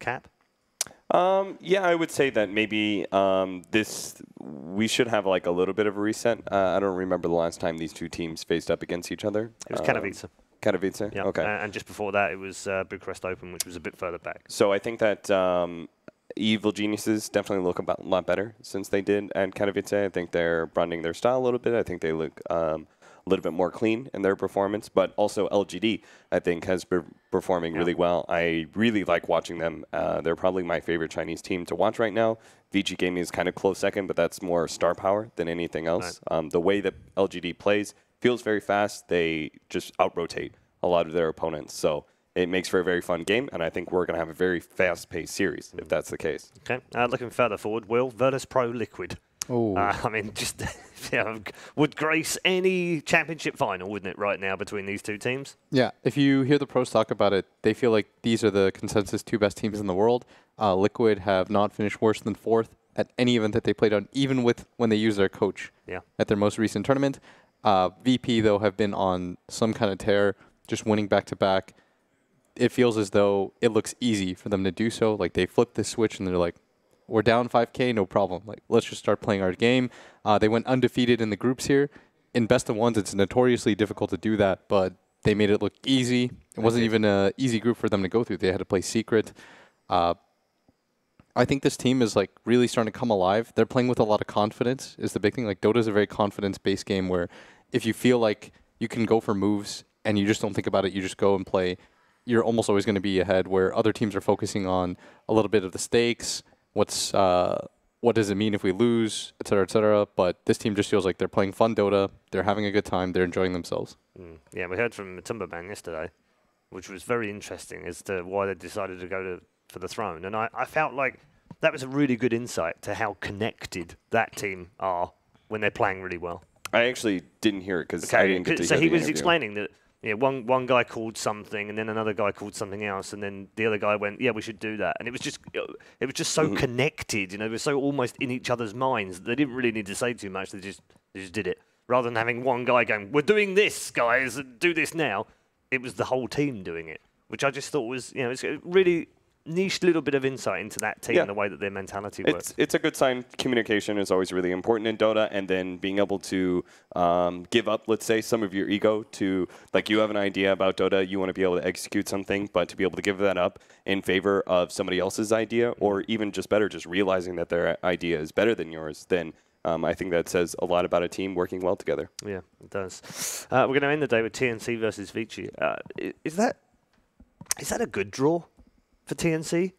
Cap? Yeah, I would say that maybe we should have like a little bit of a reset. I don't remember the last time these two teams faced up against each other. It was Katowice. Katowice? Yeah. Okay. And just before that, it was Bucharest Open, which was a bit further back. So I think that Evil Geniuses definitely look a lot better since they did at Katowice. I think they're broadening their style a little bit. I think they look a little bit more clean in their performance. But also LGD, I think, has been performing really well. I really like watching them. They're probably my favorite Chinese team to watch right now. VG Gaming is kind of close second, but that's more star power than anything else. Right. The way that LGD plays feels very fast. They just out-rotate a lot of their opponents. So it makes for a very fun game, and I think we're going to have a very fast-paced series, if that's the case. Okay. Looking further forward, Will, Virtus Pro Liquid. I mean, just would grace any championship final, wouldn't it, right now between these two teams? Yeah, if you hear the pros talk about it, they feel like these are the consensus two best teams in the world. Liquid have not finished worse than fourth at any event that they played on, even with when they use their coach at their most recent tournament. VP, though, have been on some kind of tear, just winning back-to-back. It feels as though it looks easy for them to do so. Like, they flip the switch and they're like, we're down 5K, no problem. Like, let's just start playing our game. They went undefeated in the groups here. In best of ones, it's notoriously difficult to do that, but they made it look easy. It wasn't even an easy group for them to go through. They had to play Secret. I think this team is like really starting to come alive. They're playing with a lot of confidence is the big thing. Like, Dota is a very confidence-based game where if you feel like you can go for moves and you just don't think about it, you just go and play, you're almost always going to be ahead, where other teams are focusing on a little bit of the stakes. What does it mean if we lose, et cetera, but this team just feels like they're playing fun Dota, they're having a good time, they're enjoying themselves. Yeah, we heard from Tumberman yesterday, which was very interesting as to why they decided to go for the throne, and I felt like that was a really good insight to how connected that team are when they're playing really well. I actually didn't hear it because I didn't get to hear So he the was interview. explaining that one guy called something, and then another guy called something else, and then the other guy went, "Yeah, we should do that." And it was just so connected. They were so almost in each other's minds. They didn't really need to say too much. They just did it, rather than having one guy going, "We're doing this, guys, do this now." It was the whole team doing it, which I just thought was it's a really niche little bit of insight into that team and the way that their mentality works. It's a good sign. Communication is always really important in Dota, and then being able to give up, let's say, some of your ego to, like, you have an idea about Dota, you want to be able to execute something, but to be able to give that up in favor of somebody else's idea, or even just better, just realizing that their idea is better than yours, then I think that says a lot about a team working well together. Yeah, it does. We're going to end the day with TNC versus Vici. Is that a good draw for TNC?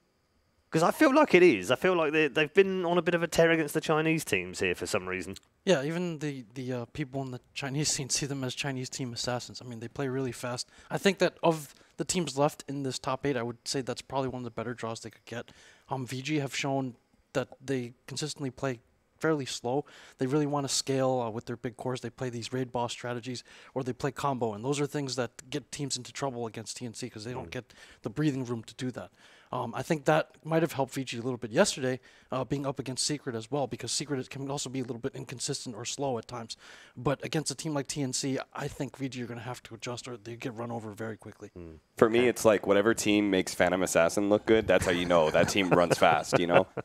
Because I feel like it is. I feel like they've been on a bit of a tear against the Chinese teams here for some reason. Yeah, even the people in the Chinese scene see them as Chinese team assassins. I mean, they play really fast. I think that of the teams left in this top 8, I would say that's probably one of the better draws they could get. VG have shown that they consistently play fairly slow. They really want to scale with their big cores. They play these raid boss strategies, or they play combo, and those are things that get teams into trouble against TNC because they don't get the breathing room to do that. I think that might have helped VG a little bit yesterday, being up against Secret as well, because Secret can also be a little bit inconsistent or slow at times. But against a team like TNC, I think VG are going to have to adjust, or they get run over very quickly. For me, it's like whatever team makes Phantom Assassin look good, that's how you know that team runs fast,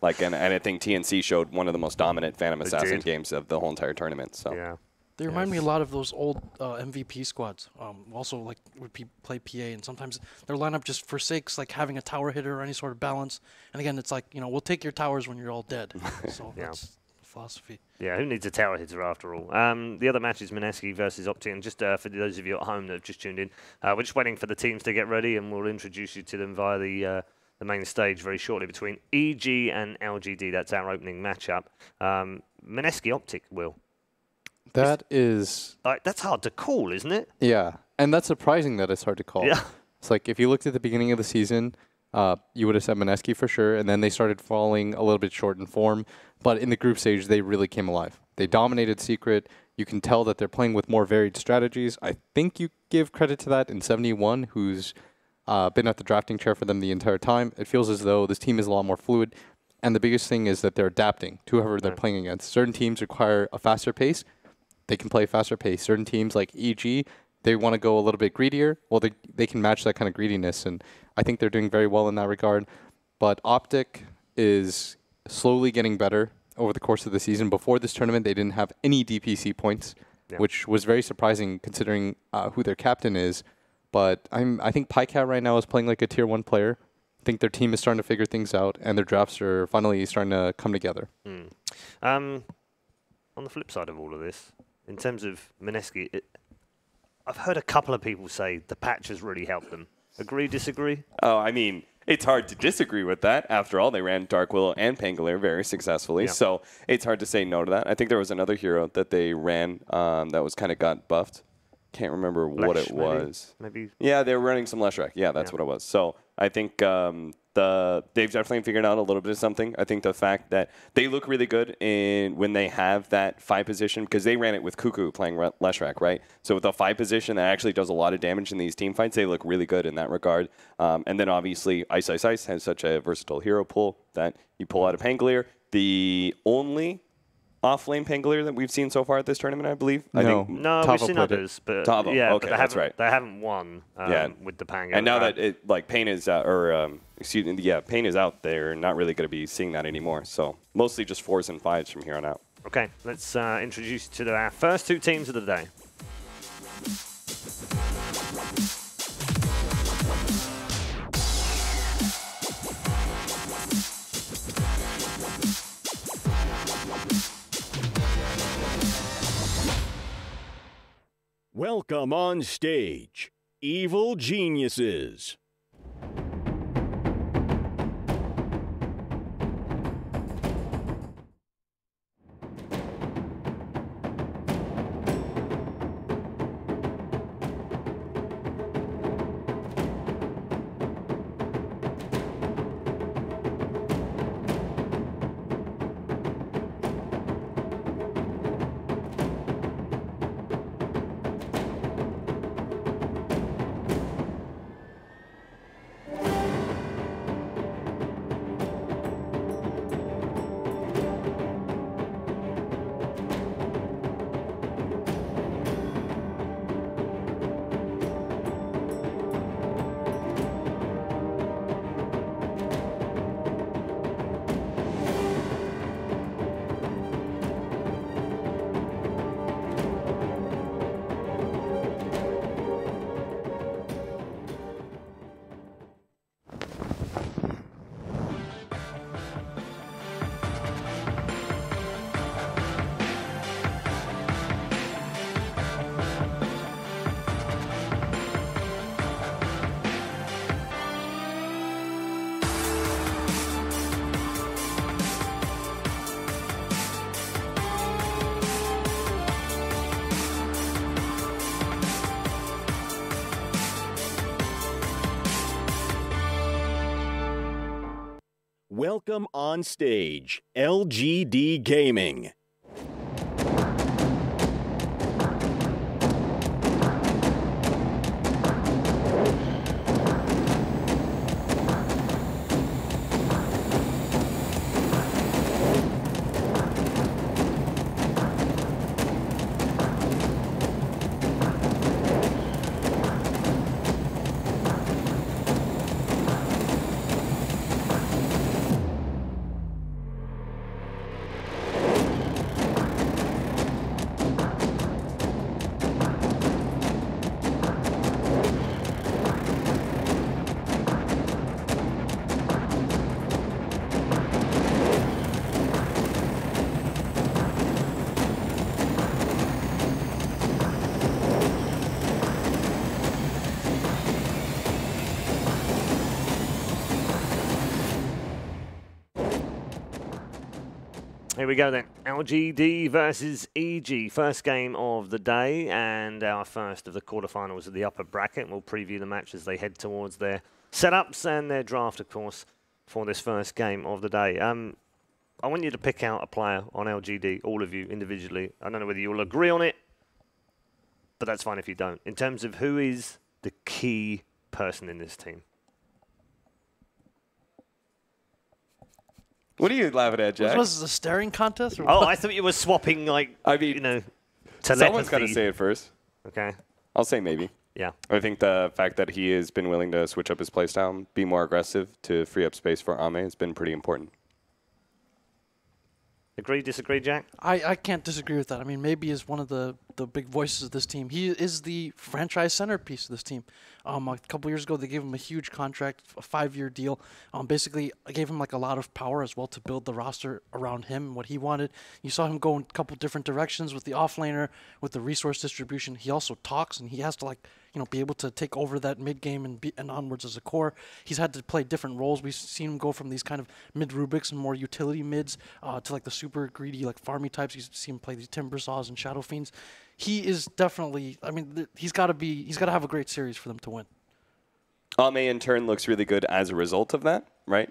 Like, and I think TNC showed one of the most dominant Phantom Assassin games of the whole entire tournament. So. Yeah. They remind me a lot of those old MVP squads. Also, like, would play PA, and sometimes their lineup just forsakes like having a tower hitter or any sort of balance. And again, it's like, we'll take your towers when you're all dead. So that's the philosophy. Yeah, who needs a tower hitter after all? The other match is Mineski versus Optic. Just for those of you at home that have just tuned in, we're just waiting for the teams to get ready, and we'll introduce you to them via the main stage very shortly between EG and LGD. That's our opening matchup. Mineski Optic, Will. That's hard to call, isn't it? Yeah, and that's surprising that it's hard to call. Yeah. It's like if you looked at the beginning of the season, you would have said Mineski for sure, and then they started falling a little bit short in form. But in the group stage, they really came alive. They dominated Secret. You can tell that they're playing with more varied strategies. I think you give credit to that in 71, who's been at the drafting chair for them the entire time. It feels as though this team is a lot more fluid. And the biggest thing is that they're adapting to whoever they're playing against. Certain teams require a faster pace. They can play faster pace. Certain teams like EG, they want to go a little bit greedier. Well, they can match that kind of greediness, and I think they're doing very well in that regard. but Optic is slowly getting better over the course of the season. Before this tournament, they didn't have any DPC points, which was very surprising considering who their captain is. But I think PyCat right now is playing like a tier 1 player. I think their team is starting to figure things out, and their drafts are finally starting to come together. On the flip side of all of this, in terms of Mineski, I've heard a couple of people say the patch has really helped them. Agree, disagree? Oh, I mean, it's hard to disagree with that. After all, they ran Dark Willow and Pangolier very successfully, so it's hard to say no to that. I think there was another hero that they ran that was kind of got buffed. Can't remember what it was. Maybe. Yeah, they were running some Leshrac. Yeah, that's what it was. So I think they've definitely figured out a little bit of something. I think the fact that they look really good when they have that 5 position, because they ran it with Cuckoo playing Leshrac, right? So with the 5 position that actually does a lot of damage in these team fights, they look really good in that regard. And then obviously Ice Ice Ice has such a versatile hero pool that you pull out of Pangolier. The only off-lane Pangolier that we've seen so far at this tournament, I believe. No, we've seen others, but Tavo. Yeah, Okay, but that's right. They haven't won with the Pangolier. And now that Pain is Pain is out, they're not really going to be seeing that anymore. So mostly just 4s and 5s from here on out. Okay, let's introduce you to our first 2 teams of the day. Welcome on stage, Evil Geniuses. Welcome on stage, LGD Gaming. Here we go then. LGD versus EG. First game of the day and our first of the quarterfinals of the upper bracket. We'll preview the match as they head towards their setups and their draft, of course, for this first game of the day. I want you to pick out a player on LGD, all of you individually. I don't know whether you'll agree on it, but that's fine if you don't. In terms of who is the key person in this team. What are you laughing at, Jack? Was this a staring contest? Or Oh, what? I thought you were swapping, like, I mean, you know, someone's got to telepathy. say it first. Okay. I'll say maybe. Yeah. I think the fact that he has been willing to switch up his playstyle, be more aggressive to free up space for Ame has been pretty important. Agree, disagree, Jack? I can't disagree with that. I mean, maybe is one of the big voices of this team. He is the franchise centerpiece of this team. A couple years ago, they gave him a huge contract, a 5-year deal. Basically, I gave him like a lot of power as well to build the roster around him and what he wanted. You saw him go in a couple different directions with the offlaner, with the resource distribution. He also talks, and he has to like be able to take over that mid game and onwards as a core. He's had to play different roles. We've seen him go from these kind of mid Rubiks and more utility mids to like the super greedy like farmy types. You've seen him play these Timber Saws and Shadow Fiends. He is definitely. I mean, he's got to have a great series for them to win. Ame in turn looks really good as a result of that, right?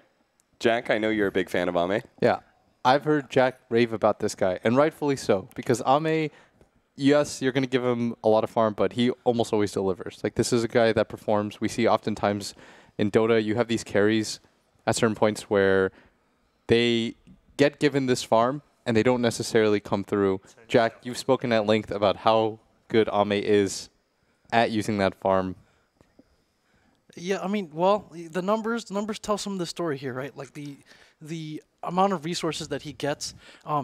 Jack, I know you're a big fan of Ame. Yeah, I've heard Jack rave about this guy, and rightfully so, because Ame. Yes, you're going to give him a lot of farm, but he almost always delivers. Like, this is a guy that performs. We see oftentimes in Dota, you have these carries at certain points where they get given this farm, and they don't necessarily come through. Jack, you've spoken at length about how good Ame is at using that farm. Yeah, I mean, well, the numbers tell some of the story here, right? Like the amount of resources that he gets.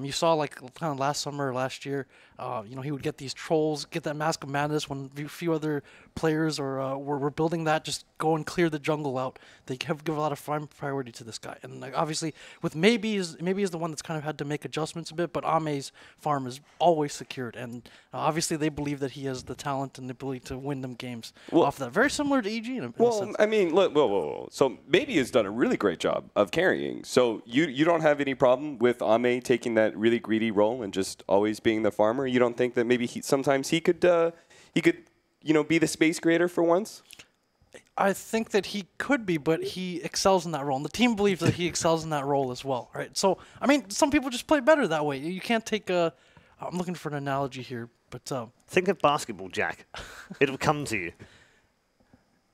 You saw like kind of last summer, last year, he would get these trolls, get that Mask of Madness when a few other players were building that, just go and clear the jungle out. They give a lot of priority to this guy. And like, obviously with maybe is the one that's kind of had to make adjustments a bit, but Ame's farm is always secured. And obviously they believe that he has the talent and the ability to win them games off that. Very similar to EG in a sense. I mean, look, whoa. So maybe has done a really great job of carrying. So you don't have any problem with Ame taking that really greedy role and just always being the farmer? You don't think that maybe sometimes he could be the space creator for once? I think that he could be, but he excels in that role. And the team believes that he excels in that role as well, right? So, I mean, some people just play better that way. You can't take I'm looking for an analogy here, but think of basketball, Jack. It'll come to you.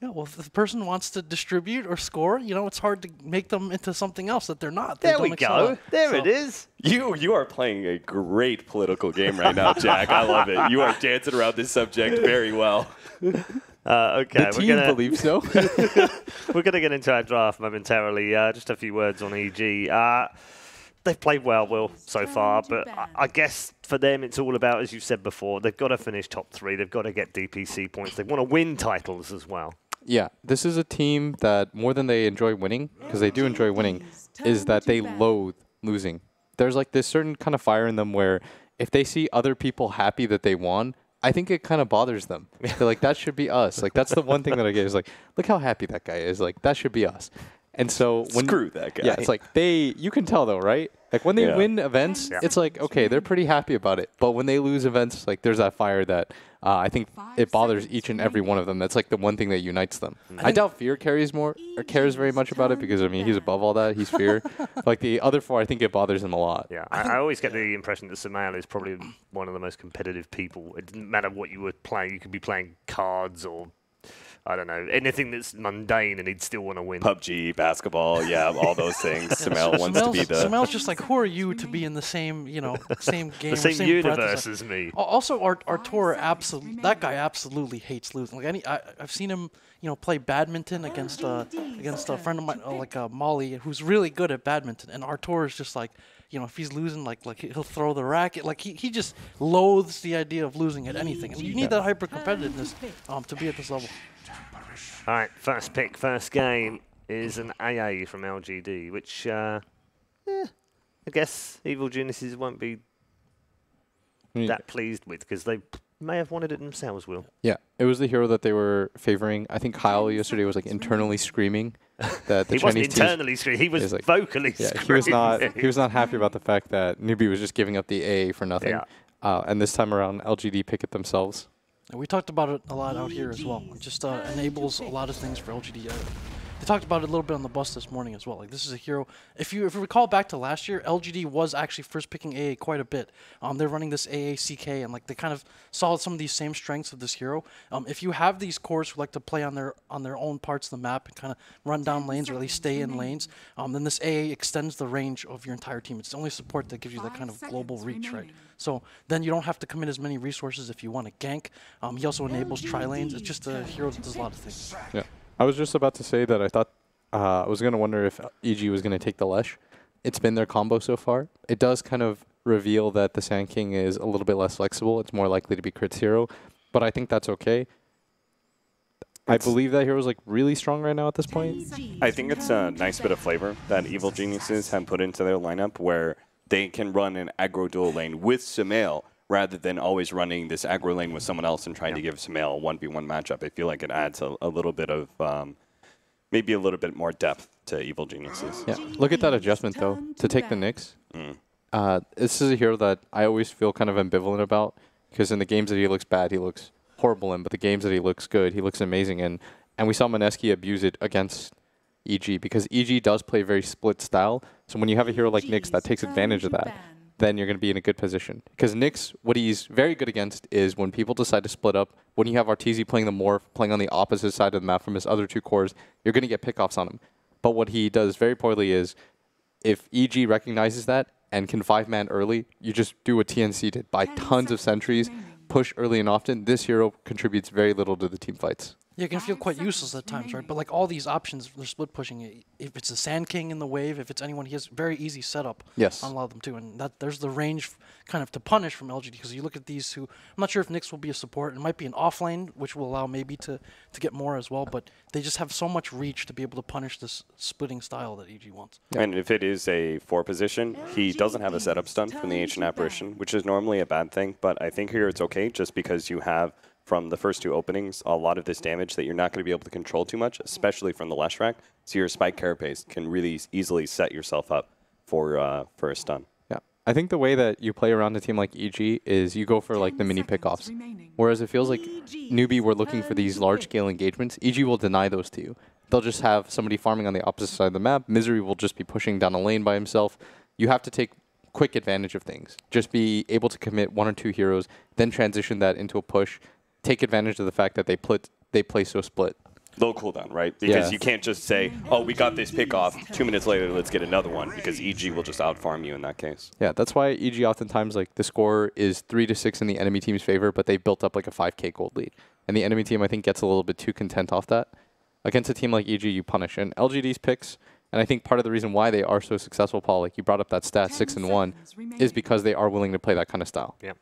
Yeah, well, if the person wants to distribute or score, it's hard to make them into something else that they're not. There we go. There it is. You are playing a great political game right now, Jack. I love it. You are dancing around this subject very well. Okay, the team believes so. We're going to get into our draft momentarily. Just a few words on EG. They've played well, Will, so far, but I guess for them it's all about, as you said before, they've got to finish top 3. They've got to get DPC points. They want to win titles as well. Yeah, this is a team that more than they enjoy winning, because they do enjoy winning, is that they loathe losing. There's like this certain kind of fire in them where if they see other people happy that they won, I think it kind of bothers them. They're like, that should be us. Like, that's the one thing that I get is like, look how happy that guy is. Like, that should be us. And so when screw that guy. Yeah, it's like you can tell though, right? Like when they win events, it's like, okay, they're pretty happy about it. But when they lose events, like there's that fire that I think it bothers each and every one of them. That's like the one thing that unites them. I doubt Fear cares very much about it because I mean he's above all that. He's Fear. Like the other 4, I think it bothers him a lot. Yeah, I always get the impression that Sumail is probably one of the most competitive people. It doesn't matter what you were playing. You could be playing cards or I don't know, anything that's mundane and he'd still want to win. PUBG, basketball, all those things. Sumail wants to be the... Sumail's just like, who are you to be in the same, same game, the same universe as me. Also, Artur, that guy absolutely hates losing. Like I've seen him, play badminton against a friend of mine, like Molly, who's really good at badminton, and Artur is just like, if he's losing, like he'll throw the racket. Like he just loathes the idea of losing at anything. And you need that hyper competitiveness to be at this level. All right, first pick, first game is an AA from LGD, which I guess Evil Geniuses won't be that pleased with because they may have wanted it themselves, Will. Yeah, it was the hero that they were favoring. I think Kyle yesterday was like internally screaming that the he Chinese wasn't internally screaming. He was like, vocally screaming. He was not happy about the fact that Newbie was just giving up the A for nothing. Yeah. And this time around, LGD pick it themselves. We talked about it a lot out here as well. It just enables a lot of things for LGD. they talked about it a little bit on the bus this morning as well. Like, this is a hero. If you recall back to last year, LGD was actually first picking AA quite a bit. They're running this AACK, and like they kind of saw some of these same strengths of this hero. If you have these cores who like to play on their own parts of the map and kind of run down lanes or at least stay in lanes, then this AA extends the range of your entire team. It's the only support that gives you that kind of global reach, right? So then you don't have to commit as many resources if you want to gank. He also enables tri-lanes. It's just a hero that does a lot of things. Yeah. I was just about to say that I thought I was going to wonder if EG was going to take the Lesh. It's been their combo so far. It does kind of reveal that the Sand King is a little bit less flexible. It's more likely to be Crit's hero, but I think that's okay. I believe that hero is like really strong right now at this point. I think it's a nice bit of flavor that Evil Geniuses have put into their lineup where they can run an aggro dual lane with Sumail rather than always running this aggro lane with someone else and trying to give Sumail a 1v1 matchup. I feel like it adds a little bit of, maybe a little bit more depth to Evil Geniuses. Yeah, look at that adjustment though, to take the Nyx. This is a hero that I always feel kind of ambivalent about, because in the games that he looks bad, he looks horrible in, but the games that he looks good, he looks amazing in. And we saw Mineski abuse it against EG, because EG does play a very split style. So when you have a hero like Nyx that takes advantage of that, then you're going to be in a good position. Because Nyx, what he's very good against is when people decide to split up, when you have Arteezy playing the Morph, playing on the opposite side of the map from his other two cores, you're going to get pickoffs on him. But what he does very poorly is, if EG recognizes that and can 5-man early, you just do what TNC did. Buy tons of sentries, push early and often. This hero contributes very little to the team fights. Yeah, it can feel quite useless at times, right? But like all these options, they're split pushing. If it's a Sand King in the wave, if it's anyone, he has very easy setup Yes. on a lot of them too. And that there's the range kind of to punish from LGD, because you look at these who, I'm not sure if Nyx will be a support. It might be an off lane, which will allow maybe to get more as well. But they just have so much reach to be able to punish this splitting style that EG wants. Yeah. And if it is a 4 position, he doesn't have a setup stun from the Ancient Apparition, which is normally a bad thing. But I think here it's okay just because you have, from the first two openings, a lot of this damage that you're not going to be able to control too much, especially from the Lesh rack. So your Spike Carapace can really easily set yourself up for a stun. Yeah, I think the way that you play around a team like EG is you go for like the mini pickoffs. Whereas it feels like newbie, we're looking for these large-scale engagements. EG will deny those to you. They'll just have somebody farming on the opposite side of the map. Misery will just be pushing down a lane by himself. You have to take quick advantage of things. Just be able to commit 1 or 2 heroes, then transition that into a push. Take advantage of the fact that they play so split. Low cooldown, right? Because you can't just say, oh, we got this pick off, 2 minutes later, let's get another one, because EG will just out-farm you in that case. Yeah, that's why EG oftentimes, like, the score is 3-6 in the enemy team's favor, but they've built up like a 5k gold lead. And the enemy team, I think, gets a little bit too content off that. Against a team like EG, you punish. And LGD's picks, and I think part of the reason why they are so successful, Paul, like you brought up that stat, 6-1, is because they are willing to play that kind of style. Yeah.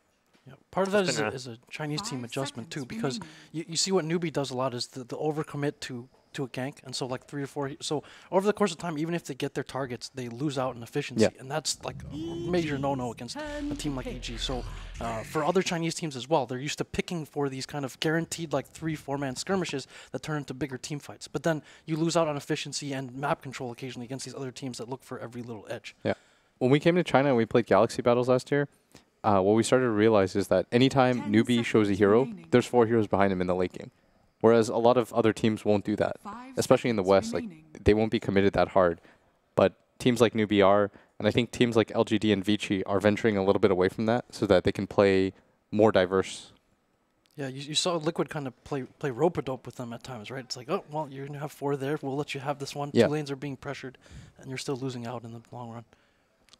Yeah, part of that is a Chinese team adjustment too, because you see what newbie does a lot is the overcommit to a gank, and so like 3 or 4. So over the course of time, even if they get their targets, they lose out in efficiency, and that's like a major no-no against a team like EG. So for other Chinese teams as well, they're used to picking for these kind of guaranteed like 3-4-man skirmishes that turn into bigger team fights. But then you lose out on efficiency and map control occasionally against these other teams that look for every little edge. Yeah. When we came to China and we played Galaxy Battles last year, what we started to realize is that anytime newbie shows a hero, there's 4 heroes behind him in the late game. Whereas a lot of other teams won't do that, especially in the West. Like, they won't be committed that hard. But teams like newbie are, and I think teams like LGD and Vici are venturing a little bit away from that so that they can play more diverse. Yeah, you saw Liquid kind of play rope-a-dope with them at times, right? It's like, oh, well, you're going to have 4 there. We'll let you have this one. 2 lanes are being pressured, and you're still losing out in the long run.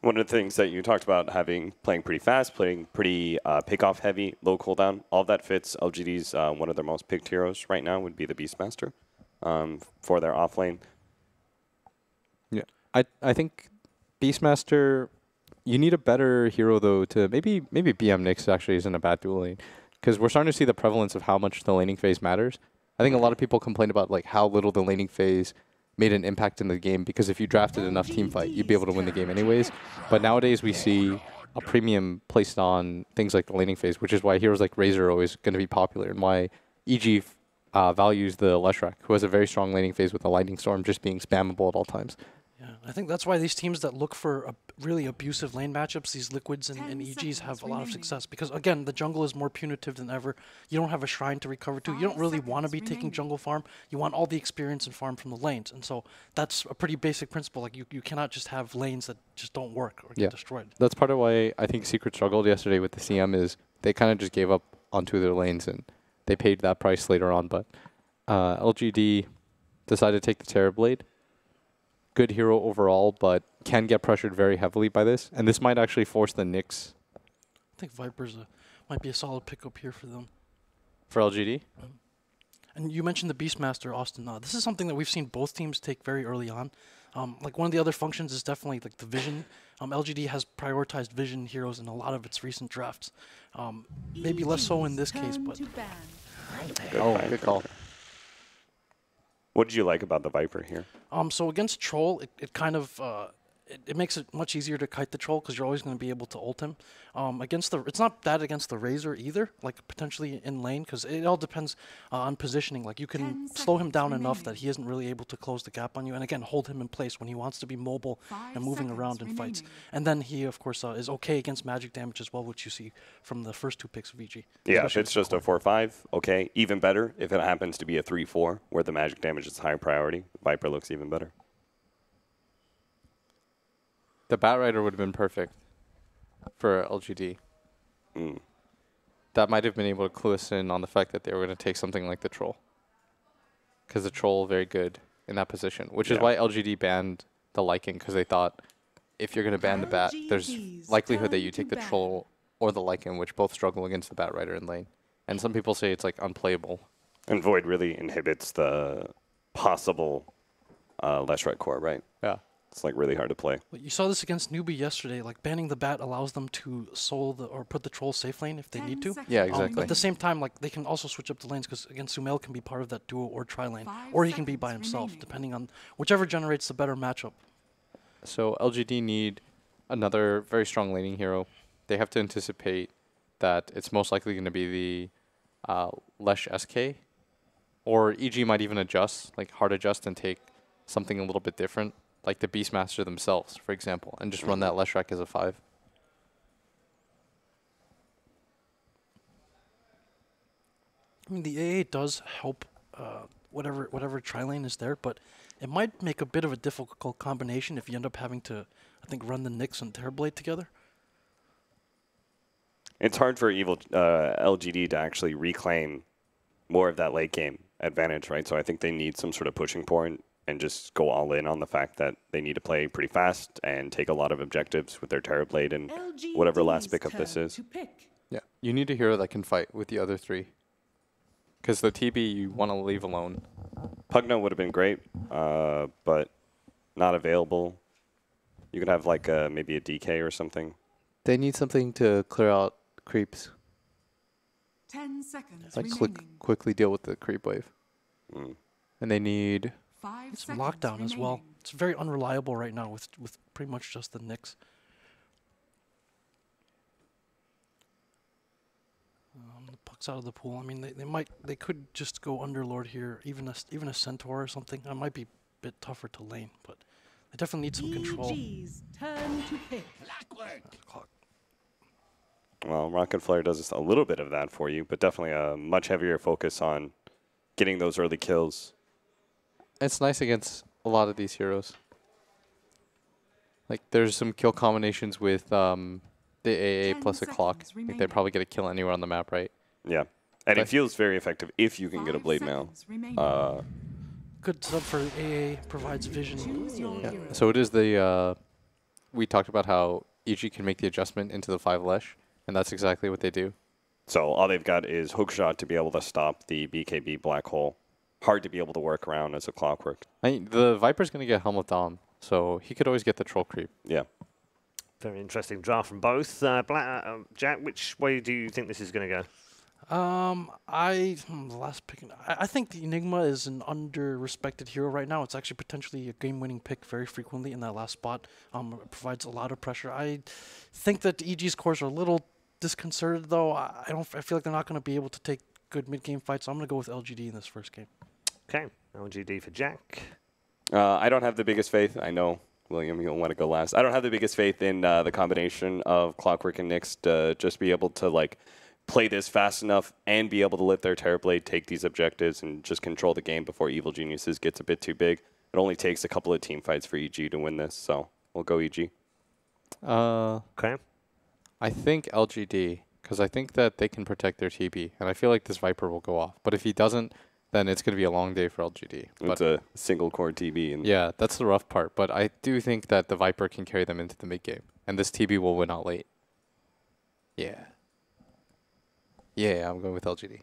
One of the things that you talked about, playing pretty fast, playing pretty pick-off heavy, low cooldown, all that fits. LGD's one of their most picked heroes right now would be the Beastmaster for their offlane. Yeah, I think Beastmaster, you need a better hero though to maybe BM Nyx actually isn't a bad dual lane, because we're starting to see the prevalence of how much the laning phase matters. I think a lot of people complain about like how little the laning phase made an impact in the game, because if you drafted enough team fight, you'd be able to win the game anyways. But nowadays we see a premium placed on things like the laning phase, which is why heroes like Razor are always going to be popular, and why EG values the Leshrac, who has a very strong laning phase with the Lightning Storm just being spammable at all times. Yeah, I think that's why these teams that look for really abusive lane matchups, these Liquids and EGs have a lot of success. Because, again, the jungle is more punitive than ever. You don't have a shrine to recover to. You don't really want to be taking jungle farm. You want all the experience and farm from the lanes. And so that's a pretty basic principle. Like, you cannot just have lanes that just don't work or get destroyed. That's part of why I think Secret struggled yesterday with the CM is they kind of just gave up on 2 of their lanes, and they paid that price later on. But LGD decided to take the Terrorblade. Good hero overall, but can get pressured very heavily by this. And this might actually force the Nyx. I think Viper's might be a solid pickup here for them. For LGD? And you mentioned the Beastmaster, Austin. This is something that we've seen both teams take very early on. Like one of the other functions is definitely like the vision. LGD has prioritized vision heroes in a lot of its recent drafts. Maybe less so in this case, but... Good call. What did you like about the Viper here? So against Troll, it kind of it makes it much easier to kite the Troll because you're always going to be able to ult him. It's not bad against the Razor either, like potentially in lane, because it all depends on positioning. Like you can slow him down enough that he isn't really able to close the gap on you, and again hold him in place when he wants to be mobile and moving around in fights. And then he of course is okay against magic damage as well, which you see from the first 2 picks of EG. Yeah, if it's just a 4-5, okay. Even better if it happens to be a 3-4 where the magic damage is high priority. Viper looks even better. The Batrider would have been perfect for LGD. That might have been able to clue us in on the fact that they were going to take something like the Troll. Because the Troll very good in that position, which is why LGD banned the Lycan, because they thought if you're going to ban the Bat, there's likelihood that you take the Troll or the Lycan, which both struggle against the Batrider in lane. And some people say it's like unplayable. And Void really inhibits the possible Leshrac core, right? Yeah. It's like really hard to play. Well, you saw this against Newbie yesterday. Like banning the Bat allows them to soul or put the Troll safe lane if they need to. Yeah, exactly. But at the same time, like they can also switch up the lanes because again, Sumail can be part of that duo or tri-lane, or he can be by himself, depending on whichever generates the better matchup. So LGD need another very strong laning hero. They have to anticipate that it's most likely going to be the Lesh SK, or EG might even adjust, like hard adjust and take something a little bit different, like the Beastmaster themselves, for example, and just run that Leshrac as a 5. I mean, the AA does help whatever tri-lane is there, but it might make a bit of a difficult combination if you end up having to, I think, run the Nyx and Terrorblade together. It's hard for LGD to actually reclaim more of that late game advantage, right? So I think they need some sort of pushing point and just go all in on the fact that they need to play pretty fast and take a lot of objectives with their Terrorblade and whatever last pickup this is. Yeah, you need a hero that can fight with the other 3. Because the TB you want to leave alone. Pugno would have been great, but not available. You could have like maybe a DK or something. They need something to clear out creeps. 10 seconds like remaining. quickly deal with the creep wave. And they need... some lockdown as well. It's very unreliable right now with pretty much just the Nyx. The puck's out of the pool. I mean, they could just go Underlord here, even a Centaur or something. That might be a bit tougher to lane, but they definitely need some control. EG's turn to pick. Well, Rocket Flare does a little bit of that for you, but definitely a much heavier focus on getting those early kills. It's nice against a lot of these heroes. Like, there's some kill combinations with the AA plus a clock. Like, they probably get a kill anywhere on the map, right? Yeah. And it feels very effective if you can get a blade mail. Good sub for AA, provides vision. Yeah. So it is the... we talked about how EG can make the adjustment into the 5 Lesh, and that's exactly what they do. So all they've got is hookshot to be able to stop the BKB black hole. Hard to be able to work around as a clockwork. I mean, the Viper's going to get Helm of Dom, so he could always get the Troll Creep. Yeah. Very interesting draft from both. Jack, which way do you think this is going to go? The last pick. I think the Enigma is an under-respected hero right now. It's actually potentially a game-winning pick very frequently in that last spot. It provides a lot of pressure. I think that EG's cores are a little disconcerted, though. I feel like they're not going to be able to take good mid-game fights, so I'm going to go with LGD in this first game. Okay, LGD for Jack. I don't have the biggest faith, I know, William, you'll want to go last. I don't have the biggest faith in the combination of Clockwork and Nyx to just be able to like play this fast enough and be able to let their Terrorblade take these objectives and just control the game before Evil Geniuses gets a bit too big. It only takes a couple of team fights for EG to win this, so we'll go EG. Okay. I think LGD, because I think that they can protect their TB, and I feel like this Viper will go off. But if he doesn't, then it's going to be a long day for LGD. It's a single core TB. And yeah, that's the rough part. But I do think that the Viper can carry them into the mid game, and this TB will win out late. Yeah. Yeah, I'm going with LGD.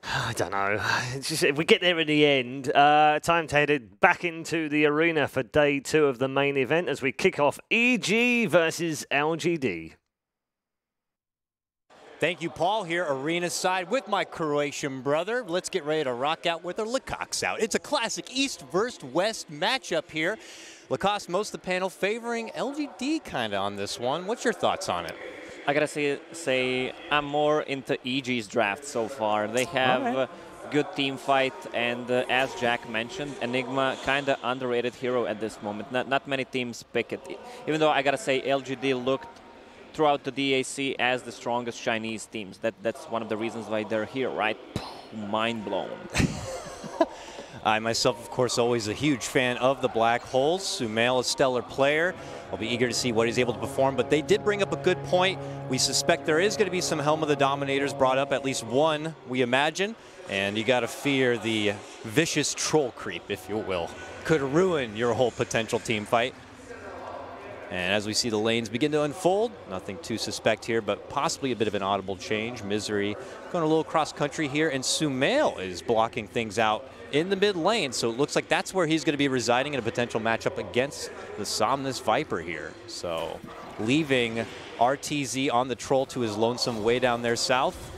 I don't know. It's just, if we get there in the end, time to head back into the arena for day 2 of the main event as we kick off EG versus LGD. Thank you, Paul, here arena side with my Croatian brother. Let's get ready to rock out with our Lecoqs out. It's a classic East versus West matchup here. Lacoste, most of the panel favoring LGD kind of on this one. What's your thoughts on it? I gotta say I'm more into EG's draft so far. They have a good team fight, and as Jack mentioned, Enigma kind of underrated hero at this moment. Not many teams pick it. Even though I gotta say LGD looked throughout the DAC as the strongest Chinese teams. That's one of the reasons why they're here, right? Mind blown. I myself, of course, always a huge fan of the Black Holes. Sumail, a stellar player. I'll be eager to see what he's able to perform, but they did bring up a good point. We suspect there is going to be some Helm of the Dominators brought up, at least one, we imagine. And you got to fear the vicious troll creep, if you will. Could ruin your whole potential team fight. And as we see the lanes begin to unfold, nothing to suspect here, but possibly a bit of an audible change. Misery going a little cross-country here, and Sumail is blocking things out in the mid lane, so it looks like that's where he's going to be residing in a potential matchup against the Somnus Viper here. So leaving RTZ on the troll to his lonesome way down there south,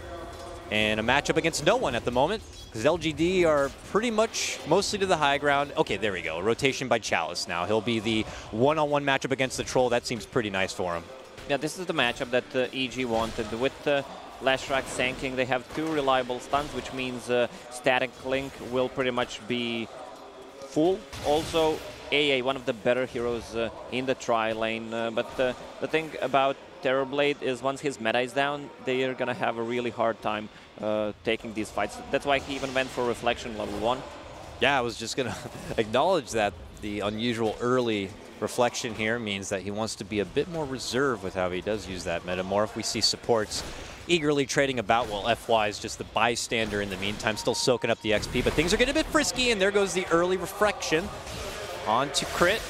and a matchup against no one at the moment, because LGD are pretty much mostly to the high ground. Okay, there we go. A rotation by Chalice now. He'll be the one-on-one matchup against the troll. That seems pretty nice for him. Yeah, this is the matchup that EG wanted. With Lashrak Sanking, they have 2 reliable stuns, which means Static Link will pretty much be full. Also, AA, one of the better heroes in the tri lane. But the thing about Terrorblade is once his meta is down, they are going to have a really hard time taking these fights. That's why he even went for Reflection level 1. Yeah, I was just going to acknowledge that the unusual early Reflection here means that he wants to be a bit more reserved with how he does use that Metamorph. We see supports eagerly trading about, while FY is just the bystander in the meantime, still soaking up the XP, but things are getting a bit frisky, and there goes the early Reflection. On to Crit.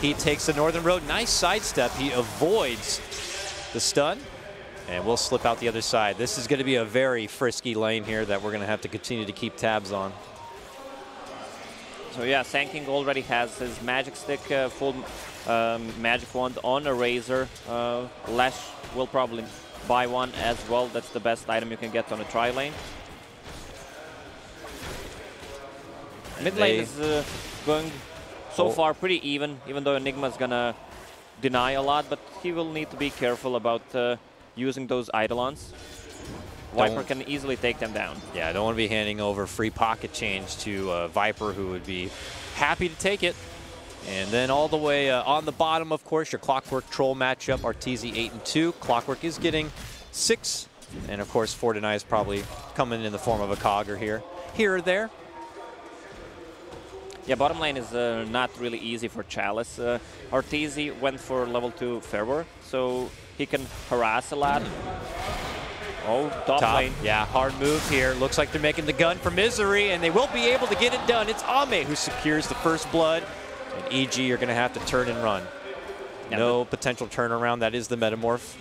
He takes the Northern Road. Nice sidestep. He avoids the stun, and we'll slip out the other side. This is going to be a very frisky lane here that we're going to have to continue to keep tabs on. So yeah, Sanking already has his Magic Stick, full Magic Wand on a Razor. Lash will probably buy one as well. That's the best item you can get on a tri lane. Mid lane is going so far pretty even though Enigma's gonna deny a lot, but he will need to be careful about using those Eidolons. Viper can easily take them down. Yeah, I don't want to be handing over free pocket change to Viper, who would be happy to take it. And then all the way on the bottom, of course, your Clockwork Troll matchup, RTZ 8-2. Clockwork is getting 6. And of course, Fortnite is probably coming in the form of a Cogger here or there. Yeah, bottom lane is not really easy for Chalice. RTZ went for level 2 Fervor, so he can harass a lot. Oh, top lane. Yeah, hard move here. Looks like they're making the gun for Misery, and they will be able to get it done. It's Ame who secures the first blood, and EG are going to have to turn and run. Yeah, no potential turnaround. That is the Metamorph.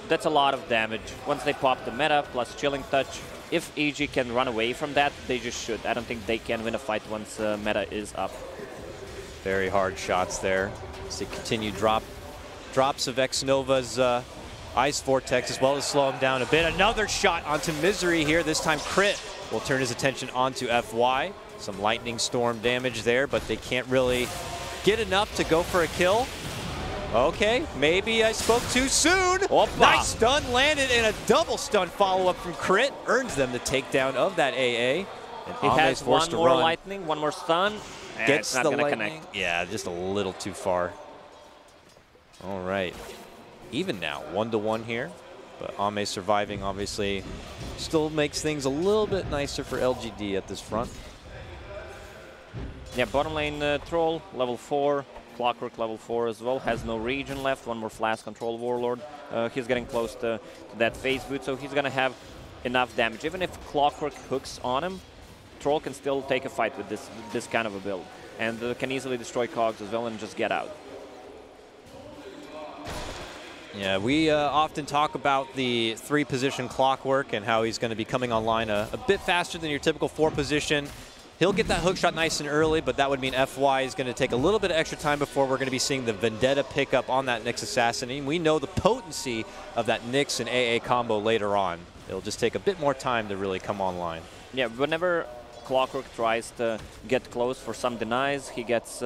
That's a lot of damage. Once they pop the meta, plus Chilling Touch, if EG can run away from that, they just should. I don't think they can win a fight once meta is up. Very hard shots there. See continued drops of X-Nova's Ice Vortex, as well as slow him down a bit. Another shot onto Misery here. This time Crit will turn his attention onto FY. Some Lightning Storm damage there, but they can't really get enough to go for a kill. Okay, maybe I spoke too soon. Opa. Nice stun landed, and a double stun follow-up from Crit earns them the takedown of that AA. And he has one more lightning, one more stun, Gets not the gonna lightning. connect. Yeah, just a little too far. All right. Even now, 1-1 here. But Ame surviving, obviously, still makes things a little bit nicer for LGD at this front. Yeah, bottom lane Troll, level 4. Clockwork, level 4 as well. Has no region left. One more flash control Warlord. He's getting close to that phase boot, so he's going to have enough damage. Even if Clockwork hooks on him, Troll can still take a fight with this kind of a build. And can easily destroy cogs as well and just get out. Yeah, we often talk about the 3-position Clockwork and how he's going to be coming online a bit faster than your typical 4-position. He'll get that hook shot nice and early, but that would mean FY is going to take a little bit of extra time before we're going to be seeing the Vendetta pickup on that Nyx Assassin. And we know the potency of that Nyx and AA combo later on. It'll just take a bit more time to really come online. Yeah, whenever Clockwork tries to get close for some denies, he gets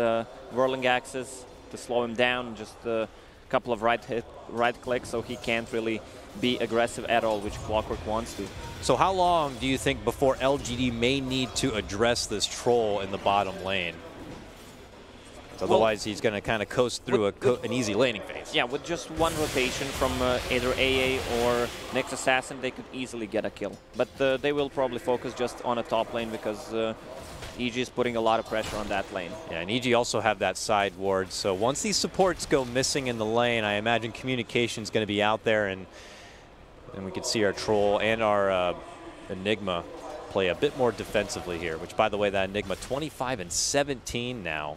Whirling Axes to slow him down, just a couple of right clicks, so he can't really be aggressive at all, which Clockwork wants to. So how long do you think before LGD may need to address this Troll in the bottom lane? Otherwise, he's going to kind of coast through an easy laning phase. Yeah, with just one rotation from either AA or Nyx Assassin, they could easily get a kill. But they will probably focus just on a top lane because EG is putting a lot of pressure on that lane. Yeah, and EG also have that side ward. So once these supports go missing in the lane, I imagine communication is going to be out there, and we could see our Troll and our Enigma play a bit more defensively here, which, by the way, that Enigma 25 and 17 now